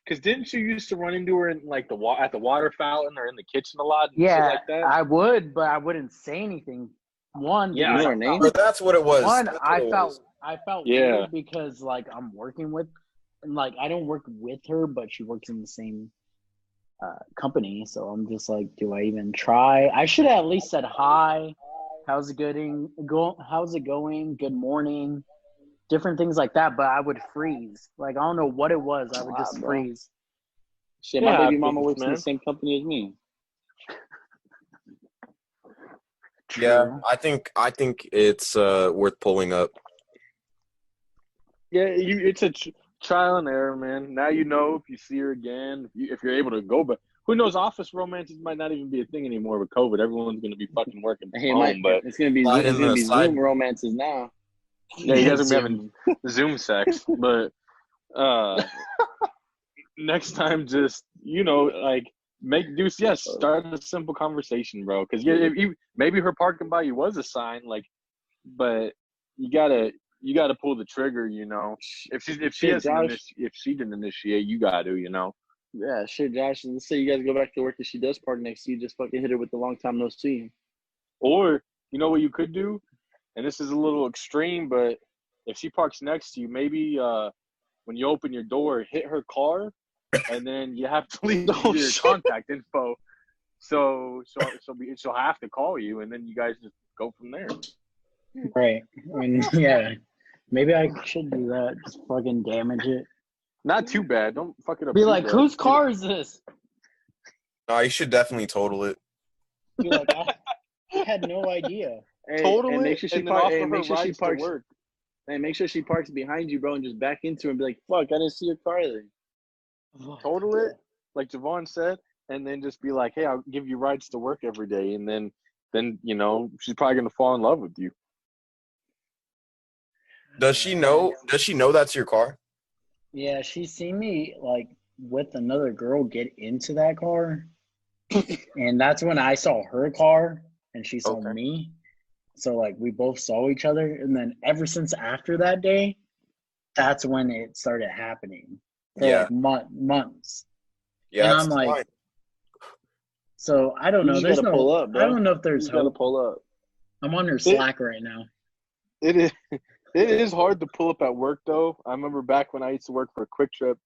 because didn't you used to run into her in like at the water fountain or in the kitchen a lot? And shit like that? I would, but I wouldn't say anything. One, yeah, You know her name? But that's what it was. One, That's what I it felt was. weird because like I'm working with, and like I don't work with her, but she works in the same company. So I'm just like, do I even try? I should have at least said hi. How's it going? Good morning. Different things like that, but I would freeze. Like I don't know what it was. I would just freeze. Shit, my baby mama works in the same company as me. True. Yeah, I think it's worth pulling up. Yeah, it's a trial and error, man. Now you know if you see her again, if you're able to go, but who knows? Office romances might not even be a thing anymore with COVID. Everyone's going to be fucking working from home, but it's going to be Zoom romances now. Yeah, you guys are having Zoom sex, but next time, just start a simple conversation, bro. Because maybe her parking by you was a sign, like, but you gotta pull the trigger, you know. If she didn't initiate, you gotta, you know. Yeah, shit, Josh. Let's say you guys go back to work and she does park next to you. Just fucking hit her with the long time no see. Or you know what you could do, and this is a little extreme, but if she parks next to you, maybe when you open your door, hit her car, and then you have to leave your contact info. So she'll have to call you, and then you guys just go from there. Right. I mean, yeah. Maybe I should do that. Just fucking damage it. Not too bad. Don't fuck it up. Be too like, bad. whose car is this? No, you should definitely total it. Be like, I had no idea. Hey, Total and it, make sure she and then offer her make sure she rides to parks. work. Hey, make sure she parks behind you, bro, and just back into her and be like, "Fuck, I didn't see your car there." Total it, like Javon said, and then just be like, "Hey, I'll give you rides to work every day," and then you know she's probably gonna fall in love with you. Does she know? Does she know that's your car? Yeah, she seen me like with another girl get into that car, and that's when I saw her car and she saw Okay. me. So like we both saw each other, and then ever since after that day, that's when it started happening for Yeah. like months. Yeah, And that's I'm like, fine. so I don't You know. just There's gotta no. pull up, bro. I don't know if You there's just gotta hope. pull up. I'm on her Slack right now. It is. It is hard to pull up at work, though. I remember back when I used to work for Quick Trip.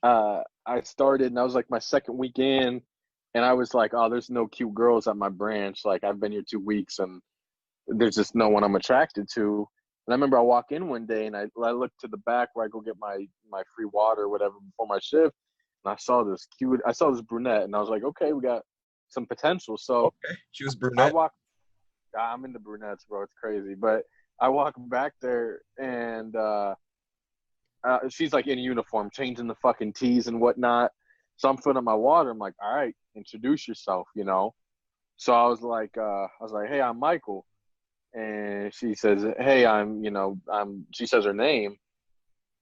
I started, and I was like my second week in, and I was like, "Oh, there's no cute girls at my branch. Like I've been here 2 weeks, and there's just no one I'm attracted to." And I remember I walk in one day, and I look to the back where I go get my free water or whatever before my shift, and I saw this brunette, and I was like, "Okay, we got some potential." So Okay. She was I brunette. walk. I'm into brunettes, bro. It's crazy, but I walk back there, and she's like in uniform, changing the fucking tees and whatnot. So I'm filling up my water. I'm like, all right, introduce yourself, you know. So I was like, hey, I'm Michael, and she says, hey, She says her name,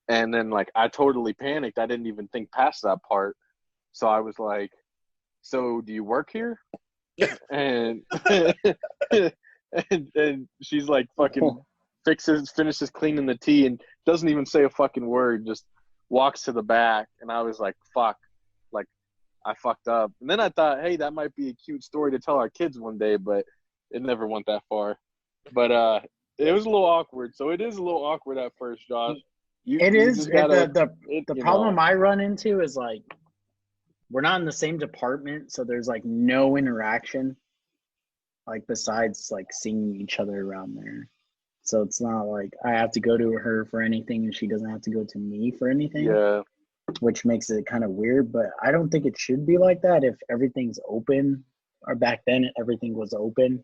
and then like I totally panicked. I didn't even think past that part. So I was like, so do you work here? And and she's like fucking finishes cleaning the tea and doesn't even say a fucking word, just walks to the back. And I was like, fuck, like I fucked up. And then I thought, hey, that might be a cute story to tell our kids one day, but it never went that far. But it was a little awkward. So it is a little awkward at first, Josh. You just gotta, The problem I run into is like we're not in the same department, so there's like no interaction, like besides like seeing each other around there. So it's not like I have to go to her for anything and she doesn't have to go to me for anything. Yeah. Which makes it kind of weird, but I don't think it should be like that if everything's open. Or back then everything was open.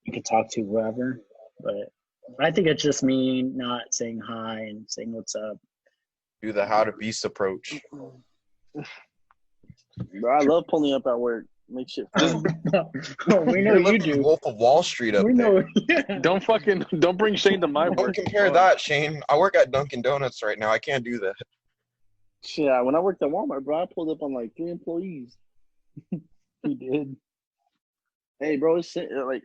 You could talk to whoever. But I think it's just me not saying hi and saying what's up. Do the how to beast approach. Bro, I love pulling up at work. Make shit fun. We know you do. Wolf of Wall Street up We there. know. Yeah. Don't bring Shane to my Don't work. compare that, Shane. I work at Dunkin' Donuts right now. I can't do that. Yeah, when I worked at Walmart, bro, I pulled up on like 3 employees. He did. Hey, bro, it's like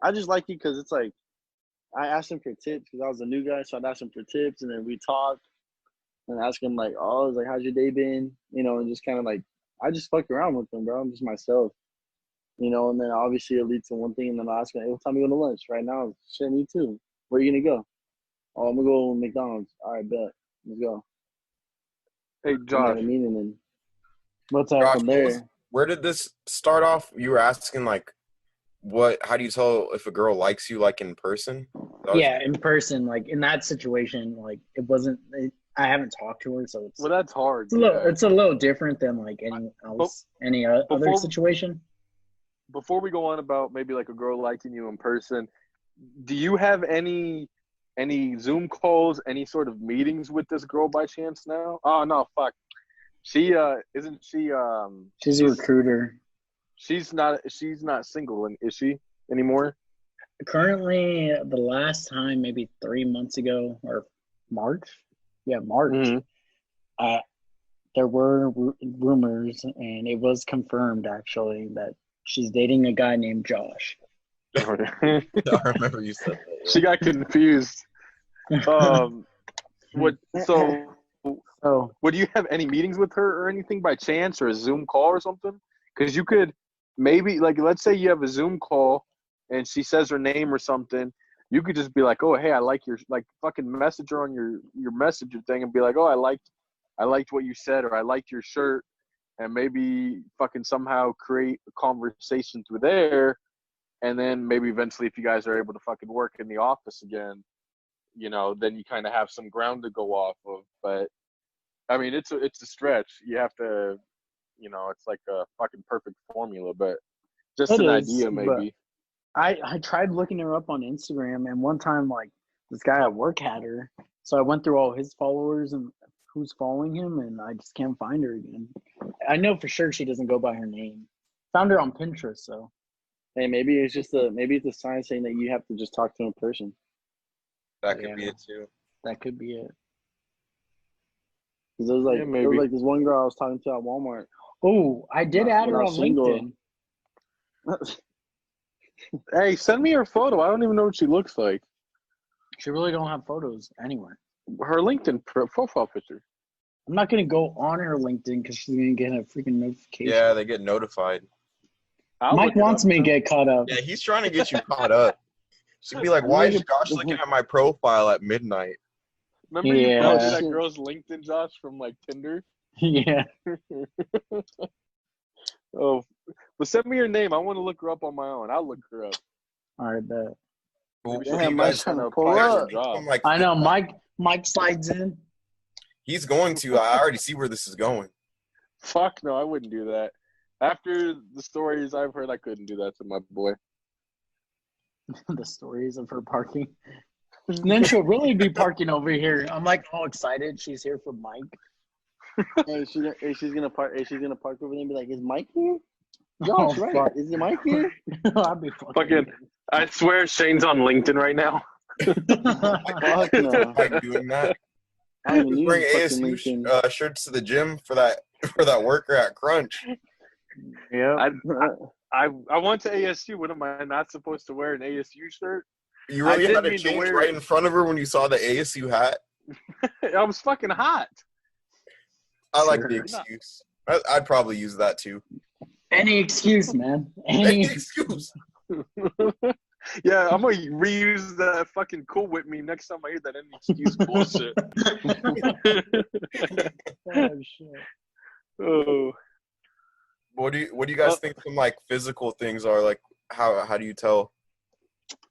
I just like you because it's like I asked him for tips because I was a new guy, so I'd ask him for tips, and then we talked and ask him like, "Oh, I was like, how's your day been?" You know, and just kind of like I just fuck around with him, bro. I'm just myself, you know. And then obviously it leads to one thing, and then I'll ask him, "Hey, what time you going to lunch?" Right now, shit, me too. Where are you gonna go? Oh, I'm gonna go to McDonald's. All right, bet. Let's go. Hey, You know Josh. what I mean? And then What's Josh, up? from there. where did this start off? You were asking like, how do you tell if a girl likes you like in person? Yeah, in person, like in that situation, like it wasn't. I haven't talked to her, so it's Well, that's hard. it's a little different than like any other before- situation. Before we go on about maybe like a girl liking you in person, do you have any Zoom calls, any sort of meetings with this girl by chance now? Oh no, fuck. She isn't she She's a recruiter. She's not single, is she anymore? Currently, the last time, maybe 3 months ago or March. Yeah, March. Mm-hmm. There were rumors, and it was confirmed actually that she's dating a guy named Josh. I remember you said that. She got confused. What? So So would you have any meetings with her or anything by chance, or a Zoom call or something? Because you could maybe, like, let's say you have a Zoom call and she says her name or something. You could just be like, oh, hey, I like your, like, fucking message her on your messenger thing and be like, oh, I liked what you said, or I liked your shirt, and maybe fucking somehow create a conversation through there. And then maybe eventually, if you guys are able to fucking work in the office again, you know, then you kind of have some ground to go off of. But I mean, it's a stretch. You have to, you know, it's like a fucking perfect formula, but just it an is, idea but maybe. I tried looking her up on Instagram, and one time, like, this guy at work had her. So I went through all his followers and who's following him, and I just can't find her again. I know for sure she doesn't go by her name. Found her on Pinterest, so Hey, maybe it's a sign saying that you have to just talk to him in person. That could Yeah. be it too. that could be it. Because there was maybe. like this one girl I was talking to at Walmart. Oh, I did When add her I on was single. LinkedIn. Hey, send me her photo. I don't even know what she looks like. She really don't have photos anywhere. Her LinkedIn profile picture. I'm not gonna go on her LinkedIn because she's gonna get a freaking notification. Yeah, they get notified. I'll Mike look it wants up, me to too. get caught up. Yeah, he's trying to get you caught up. She'd be like, "Why is Josh looking at my profile at midnight?" Remember you Yeah. posted Oh, that shit. girl's LinkedIn, Josh, from like Tinder? Yeah. Oh, but send me her name. I want to look her up on my own. I'll look her up. All right, bet. Well, Maybe Yeah, she'll you Mike's guys trying to know, pull apply for up. a job. I'm like, I know Mike slides in. he's going to. I already see where this is going. Fuck no, I wouldn't do that. After the stories I've heard, I couldn't do that to my boy. The stories of her parking. And then she'll really be parking over here. I'm like all excited. She's here for Mike. Hey, she's gonna park over there and be like, "Is Mike here? Oh, Josh, right? fuck. Is it Mike here?" I'd be Fucking, I swear Shane's on LinkedIn right now. Fuck no. Like doing that. I don't even Bring use fucking ASU LinkedIn. shirts to the gym for that worker at Crunch. Yeah. I went to ASU. What am I not supposed to wear an ASU shirt? You I really didn't had to mean to change wear right it. in front of her when you saw the ASU hat. I was fucking hot. I like Sure. the excuse. I'd probably use that too. Any excuse, man. Any Any. excuse. Yeah, I'm gonna reuse that fucking cool with me next time I hear that any excuse bullshit. Oh, shit. Oh, What do you guys think some like physical things are? Like how do you tell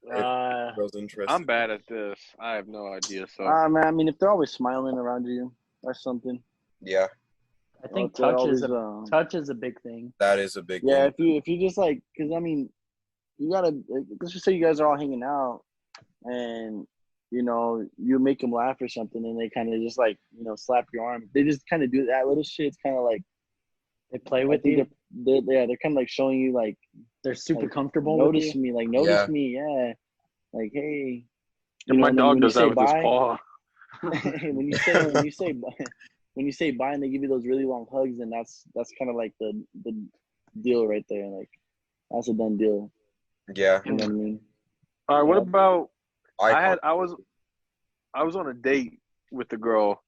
if girls interested? I'm bad at this. I have no idea. So Man, I mean, if they're always smiling around you, that's something. Yeah, I think If they're touch is always, touch is a big thing. that is a big yeah, thing. if you just like, because I mean, you gotta. Let's just say you guys are all hanging out, and you know you make them laugh or something, and they kind of just like slap your arm. They just kind of do that little shit. It's kind of like They play I with think you. they're kind of like showing you like They're super like, comfortable with notice you. me, like notice Yeah. me, yeah, like hey. my And then dog when you does that say with his bye, paw. when you say bye and they give you those really long hugs, then that's kind of like the deal right there. Like that's a done deal. Yeah, You know what I mean? All right, what Yeah. about? I I was on a date with a girl,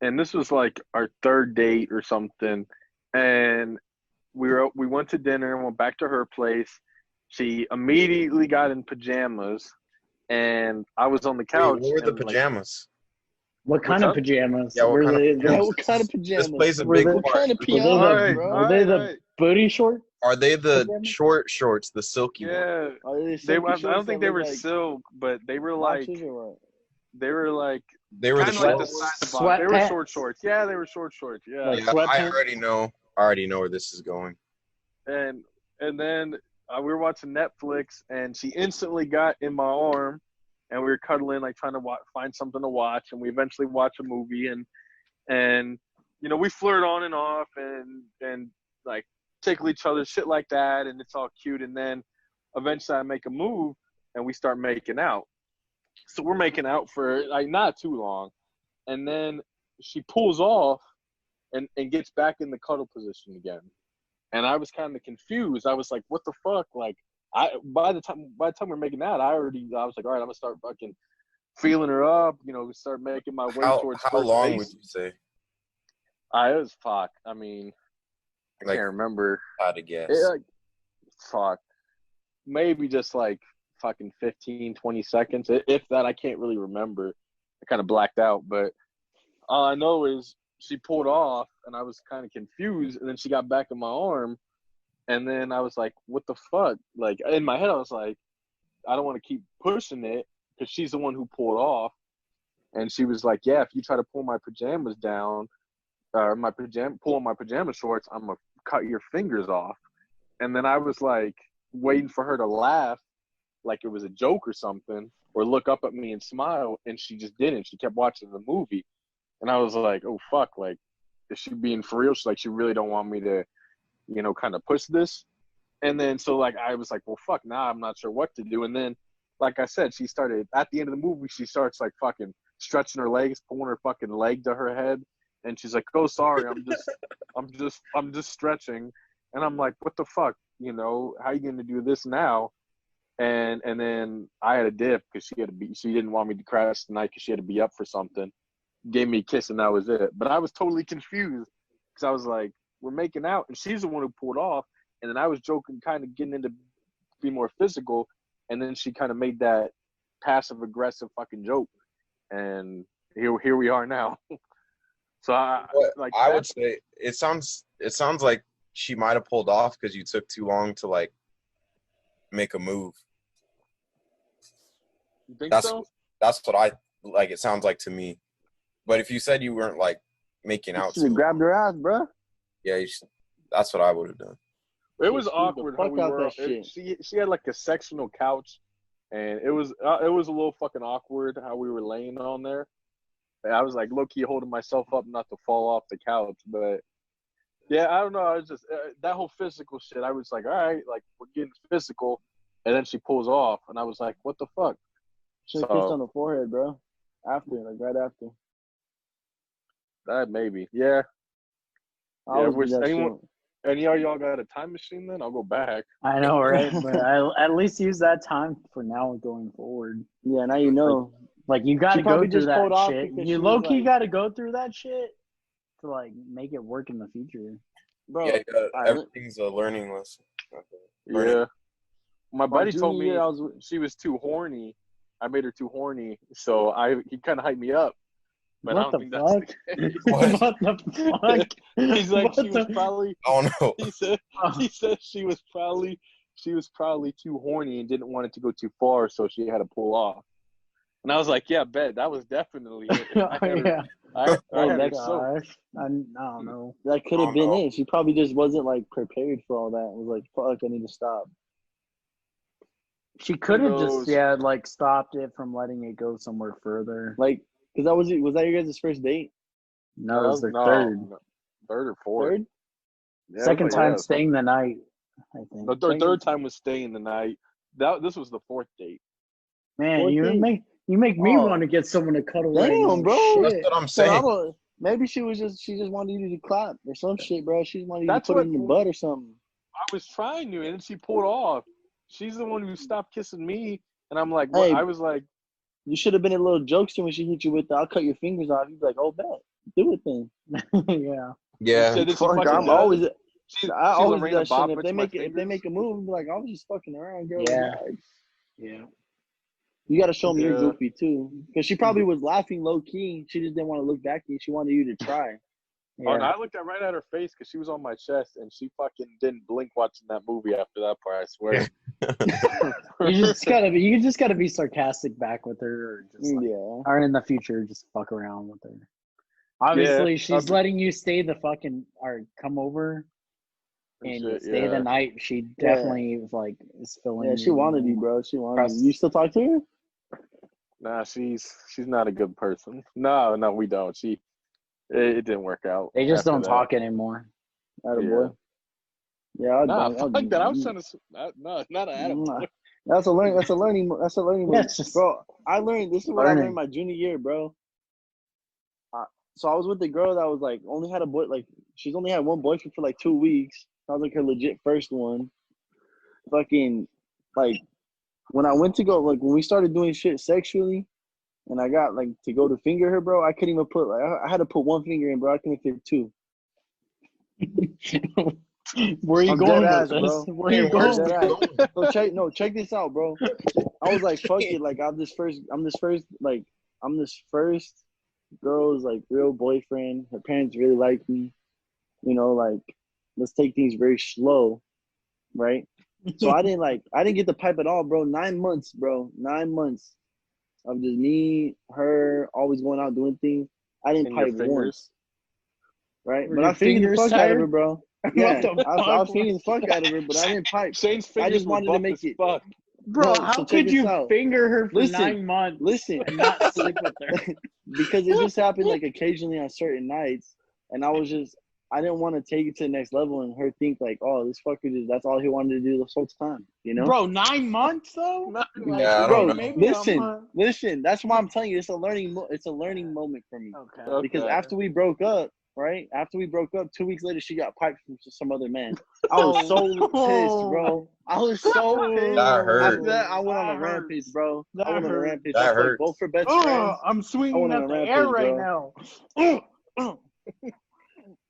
and this was like our third date or something, and we went to dinner and went back to her place. She immediately got in pajamas, and I was on the Wait, couch. what were the and, like, pajamas? What kind up? of pajamas? Yeah, what were kind of they Yeah, pajamas? what kind of pajamas? This plays a Were big they- What part. kind of Were they pajamas, All right, bro? Were they the booty short? Are they the pajamas? short shorts, the silky ones? Yeah, Are they I silky don't shorts think that they look were like silk, but they were like boxers or what? they were like They were the kind of like short the ones? size of box. They were Sweatpants? short shorts. Yeah, they were short shorts. Yeah, Like Yeah, I sweatpants? already know where this is going. and then we were watching Netflix, and she instantly got in my arm, and we were cuddling, like trying to find something to watch, and we eventually watched a movie, and we flirt on and off, and like tickle each other, shit like that, and it's all cute, and then eventually I make a move, and we start making out. So we're making out for like not too long, and then she pulls off and gets back in the cuddle position again. And I was kind of confused. I was like, "What the fuck?" Like, by the time we're making out, I was like, "All right, I'm gonna start fucking feeling her up, start making my way towards How first long base. would you say? It was fuck. I mean, I Like, can't remember. had to guess. Fuck. Maybe just like fucking 15, 20 seconds. If that, I can't really remember. I kind of blacked out. But all I know is she pulled off, and I was kind of confused. And then she got back in my arm. And then I was like, what the fuck? Like, in my head, I was like, I don't want to keep pushing it because she's the one who pulled off. And she was like, yeah, if you try to pull my pajamas down, pull on my pajama shorts, I'm going to cut your fingers off. And then I was like waiting for her to laugh like it was a joke or something, or look up at me and smile. And she just didn't. She kept watching the movie. And I was like, oh, fuck. Like, is she being for real? She's like, she really don't want me to, kind of push this. And then, so like, I was like, well, fuck, now I'm not sure what to do. And then, like I said, she started, at the end of the movie, she starts like fucking stretching her legs, pulling her fucking leg to her head. And she's like, oh, sorry, I'm just stretching. And I'm like, what the fuck? How you going to do this now? And then I had a dip because she didn't want me to crash tonight because she had to be up for something. Gave me a kiss and that was it. But I was totally confused because I was like, we're making out, and she's the one who pulled off. And then I was joking, kind of getting into be more physical, and then she kind of made that passive aggressive fucking joke, and here we are now. So I would say it sounds like she might have pulled off because you took too long to like make a move. You think so? That's what I like. It sounds like to me. But if you said you weren't like making out, She grabbed her ass, bro. Yeah, that's what I would have done. It was awkward how we were. She had like a sectional couch, and it was a little fucking awkward how we were laying on there. And I was like low key holding myself up not to fall off the couch, but yeah, I don't know. I was just that whole physical shit. I was like, all right, like we're getting physical, and then she pulls off, and I was like, what the fuck? She kissed on the forehead, bro. Right after. That maybe, yeah. Any of y'all got a time machine then? I'll go back. I know, right? But I'll at least use that time for now going forward. Yeah, now you know. Like you got to go through that shit. You low key like, got to go through that shit to like make it work in the future. Bro, yeah, everything's a learning lesson. Yeah. My buddy told me she was too horny. I made her too horny, so he kind of hyped me up. But what I don't think the fuck? That's What the fuck? He's like, she was probably. Oh no. He said she was probably too horny and didn't want it to go too far, so she had to pull off. And I was like, yeah, bet that was definitely it. Yeah. I don't know. That could have been it. She probably just wasn't like prepared for all that. It was like, fuck, I need to stop. She could have just like stopped it from letting it go somewhere further. Like, because was that your guys' first date? No, it was their third or fourth. Third? Yeah, second time staying the night, I think. The third time was staying the night. This was the fourth date. Man, Fourth you date? make me want to get someone to cuddle. Damn, bro. That's what I'm saying. Maybe she just wanted you to clap or some shit, bro. She wanted you to That's put it in your butt or something. I was trying to, and then she pulled off. She's the one who stopped kissing me, and I'm like, Hey, I was like, you should have been a little jokester when she hit you with the, I'll cut your fingers off. You'd be like, oh, bet. Do it then. Yeah. Yeah. Fuck, I always do that shit. Bob If they make a move, be like, I was just fucking around, girl. Yeah. Yeah. You got to show them you're goofy, too. Because she probably was laughing low-key. She just didn't want to look back at you. She wanted you to try. Yeah. Oh, and I looked right at her face because she was on my chest, and she fucking didn't blink watching that movie after that part. I swear. You just gotta be sarcastic back with her, or just or in the future, just fuck around with her. Obviously, she's letting you stay the fucking or come over and stay the night. She definitely is feeling. Yeah, she wanted you, bro. She wanted you. You still talk to her? Nah, she's not a good person. No, we don't. It didn't work out. They just don't talk anymore. Attaboy. Yeah, I was trying to. No, not an attaboy. That's a learning. Bro, I learned. This is what I learned my junior year, bro. So I was with the girl that was like only had a boy. Like she's only had one boyfriend for like 2 weeks. That was like her legit first one. Fucking like when I went to go when we started doing shit sexually, and I got like to go to finger her, bro. I couldn't even put like I had to put one finger in, bro. I couldn't fit two. Where are you I'm going dead with ass, this? bro. Where are you where's going? Dead the ass. So check this out, bro. I was like, fuck it, like I'm this first girl's like real boyfriend. Her parents really like me. You know, like let's take things very slow, right? So I didn't get the pipe at all, bro. 9 months, bro. 9 months of just me, her, always going out doing things. I didn't In your pipe fingers. once, right? Were But your I fingered the fingers fuck out of her, tired? bro. What Yeah, the I fuck? fingered the fuck out of her, but I didn't pipe. Shane's I fingers just were wanted to buff make as it. fuck. Bro, No, how so check could this you out. finger her for Listen, 9 months listen. and not sleep with her? Because it just happened like occasionally on certain nights, and I didn't want to take it to the next level and her think like, oh, this fucker that's all he wanted to do this whole time, you know? Bro, 9 months though? Like, Yeah, I don't Bro, know. maybe listen. That's why I'm telling you, it's a learning moment for me. Okay. Because Okay. after we broke up, right? After we broke up, 2 weeks later, she got piped from some other man. I was so pissed, bro. I was so pissed. That hurt. After that, I went on a That rampage, hurts. bro. That I went on a hurts. rampage. That I fucked hurts. both her best Ugh, friends. I'm I swinging went on at a the rampage, air right bro. now.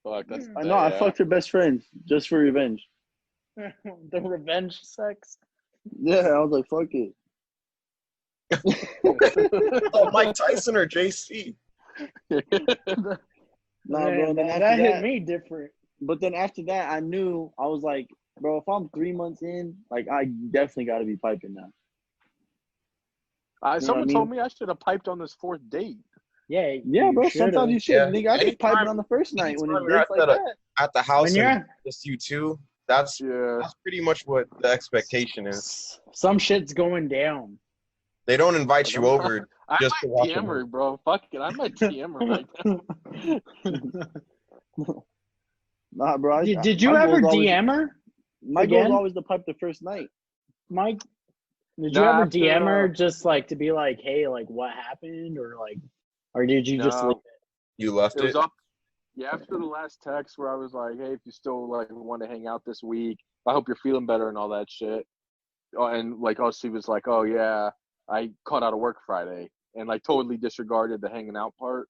Fuck, that's I know. I yeah. fucked her best friends just for revenge. The revenge sex. Yeah, I was like, fuck it. Oh, Mike Tyson or JC? Nah, bro. And then after that hit that, me different. but then after that, I knew I was like, bro, if I'm 3 months in, like I definitely got to be piping now. You know Someone what I told mean? me I should have piped on this 4th date. Yeah, Yeah, bro. should've. Sometimes you should, Yeah. nigga. I just pipe it on the first night when it's Anytime you're dates like that. at the house When you're and just you two, that's Yeah. pretty much what the expectation is. some shit's going down. They don't invite you over I just to might watch DM her, bro. Fuck it. I might DM her right now. Nah, bro. Did you ever DM her, My goal is again? always to pipe the first night. Mike? Did you Nah, ever after, DM her just like to be like, hey, like what happened, or did you just No. leave You left It was it. up. Yeah, after the last text where I was like, "Hey, if you still like want to hang out this week, I hope you're feeling better and all that shit." And like, she was like, "Oh yeah, I caught out of work Friday," and like totally disregarded the hanging out part.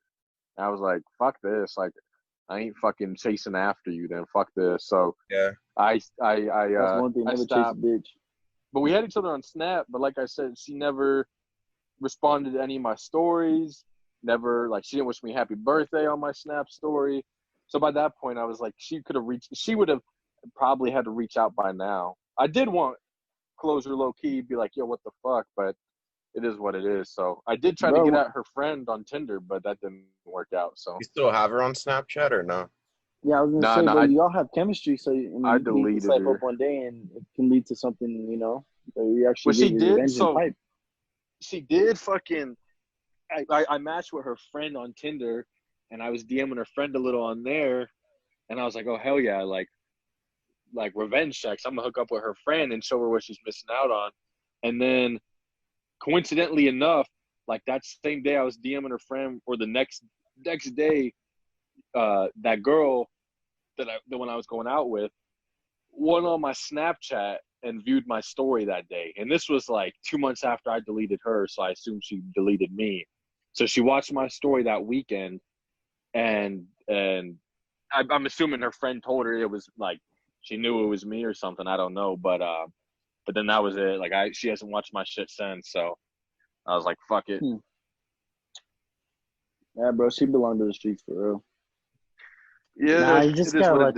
And I was like, "Fuck this! Like, I ain't fucking chasing after you. Then fuck this." So Yeah. That's one thing. I Never chase a stopped. bitch. But we had each other on Snap. But like I said, she never responded to any of my stories. Never, like, she didn't wish me happy birthday on my Snap story. So by that point, I was like, she would have probably had to reach out by now. I did want closure low key, be like, yo, what the fuck? But it is what it is. So I did try to get at her friend on Tinder, but that didn't work out. So You still have her on Snapchat or no? Yeah, I was gonna say, Nah, bro, you all have chemistry, so I you can deleted swipe her. up one day and it can lead to something, you know, that you actually Well, she get your did. revenge and So pipe. she did fucking. I matched with her friend on Tinder, and I was DMing her friend a little on there, and I was like, oh hell yeah, like revenge checks. I'm gonna hook up with her friend and show her what she's missing out on. And then coincidentally enough, like that same day I was DMing her friend, or the next day, that girl the one I was going out with went on my Snapchat and viewed my story that day. And this was like 2 months after I deleted her, so I assumed she deleted me. So she watched my story that weekend, and I'm assuming her friend told her it was like she knew it was me or something. I don't know, but then that was it. Like she hasn't watched my shit since, so I was like, fuck it. Yeah, bro, she belonged to the streets for real. Yeah, Nah, you just it is gotta what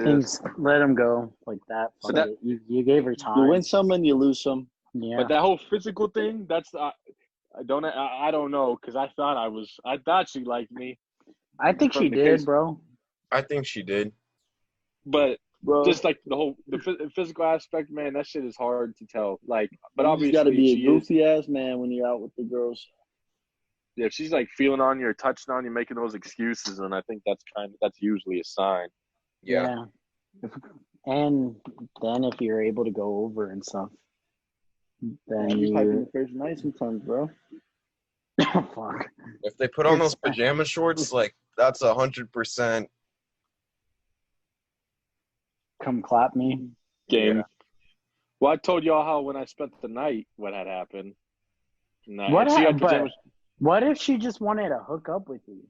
let them go like that. So Fuck it. You gave her time. You win some and you lose some. Yeah. But that whole physical thing, that's I don't know, because I thought she liked me, I think she from the did, case. bro. I think she did. but Bro, just like the physical aspect, man, that shit is hard to tell. Like, but you just obviously gotta be a she is. goofy ass man when you're out with the girls. Yeah, if she's like feeling on you or touching on you, making those excuses, and I think that's usually a sign. Yeah. And then if you're able to go over and stuff, then You pipe in you the first night sometimes, bro. fuck. If they put on those pajama shorts, like that's 100%. Come clap me. Game. Yeah. Well, I told y'all how when I spent the night, what had happened. What she had happened? pajamas. What if she just wanted to hook up with you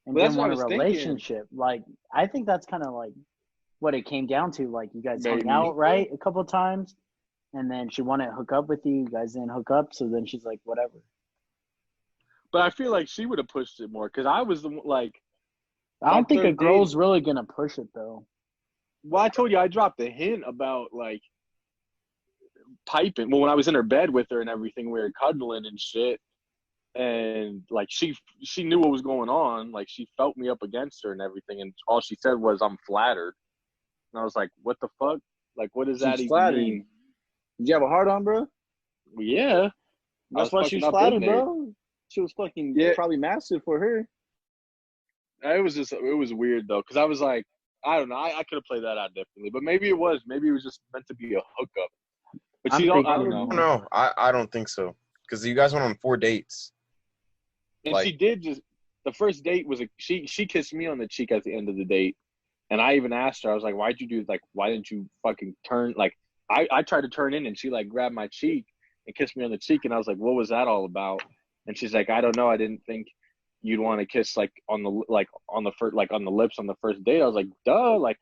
and Well, that's didn't what I want a was thinking. relationship? Like, I think that's kind of like what it came down to. Like, you guys hung Maybe. out, right, a couple times, and then she wanted to hook up with you. You guys didn't hook up, so then she's like, whatever. But I feel like she would have pushed it more because I was the like. I don't that think a third girl's date- really gonna push it though. Well, I told you I dropped a hint about like piping. Well, when I was in her bed with her and everything, we were cuddling and shit. And like she knew what was going on. Like she felt me up against her and everything. And all she said was, "I'm flattered." And I was like, "What the fuck? Like, what does that She's even flattering. mean?" Did you have a heart on, bro? Well, yeah, That's was why she fucking was up in flattered, there. bro. She was fucking Yeah. probably massive for her. it was weird though because I was like, I don't know, I could have played that out differently, but maybe it was just meant to be a hookup. But I'm she don't. I thinking- don't know. No, I don't think so. Because you guys went on 4 dates. And Like- she did just the first date was she kissed me on the cheek at the end of the date, and I even asked her, I was like, why'd you do like why didn't you fucking turn like I tried to turn in and she like grabbed my cheek and kissed me on the cheek and I was like, what was that all about? And she's like, I don't know, I didn't think you'd want to kiss like on the first like on the lips on the first date. I was like, duh, like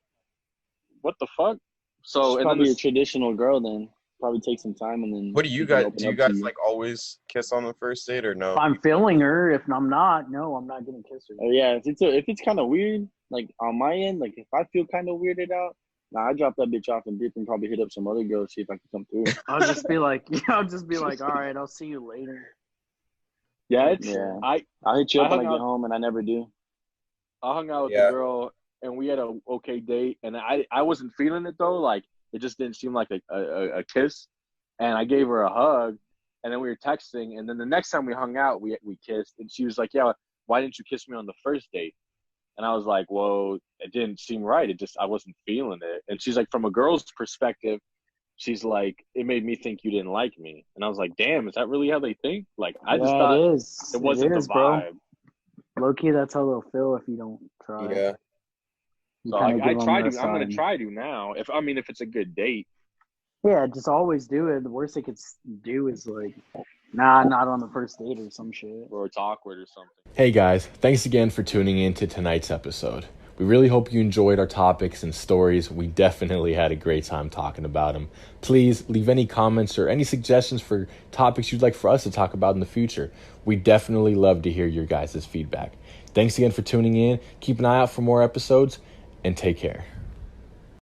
what the fuck? So She's and then probably a this, traditional girl then. Probably take some time and then. What do you she can guys open do? You up guys to like always kiss on the first date or no? If I'm feeling her, if I'm not, no, I'm not gonna kiss her. Oh yeah, if it's kind of weird, like on my end, like if I feel kind of weirded out, I drop that bitch off and dip and probably hit up some other girls see if I can come through. I'll just be like, all right, I'll see you later. yeah, it's Yeah. I I'll hit you up I when I hung get out- home, and I never do. I hung out with Yeah. the girl and we had a okay date and I wasn't feeling it though. Like it just didn't seem like a kiss. And I gave her a hug and then we were texting and then the next time we hung out we kissed and she was like, yeah, why didn't you kiss me on the first date? And I was like, whoa, it didn't seem right. I wasn't feeling it. And she's like, from a girl's perspective, she's like, it made me think you didn't like me. And I was like, damn, is that really how they think? Like I just thought it is. it wasn't is, the vibe. Low key, that's how they'll feel if you don't try. Yeah. You So kinda I give them try the to. I'm gonna sign. try to now. If it's a good date. Yeah, just always do it. The worst they could do is like, nah, not on the first date or some shit. Or it's awkward or something. Hey guys, thanks again for tuning in to tonight's episode. We really hope you enjoyed our topics and stories. We definitely had a great time talking about them. Please leave any comments or any suggestions for topics you'd like for us to talk about in the future. We definitely love to hear your guys' feedback. Thanks again for tuning in. Keep an eye out for more episodes and take care.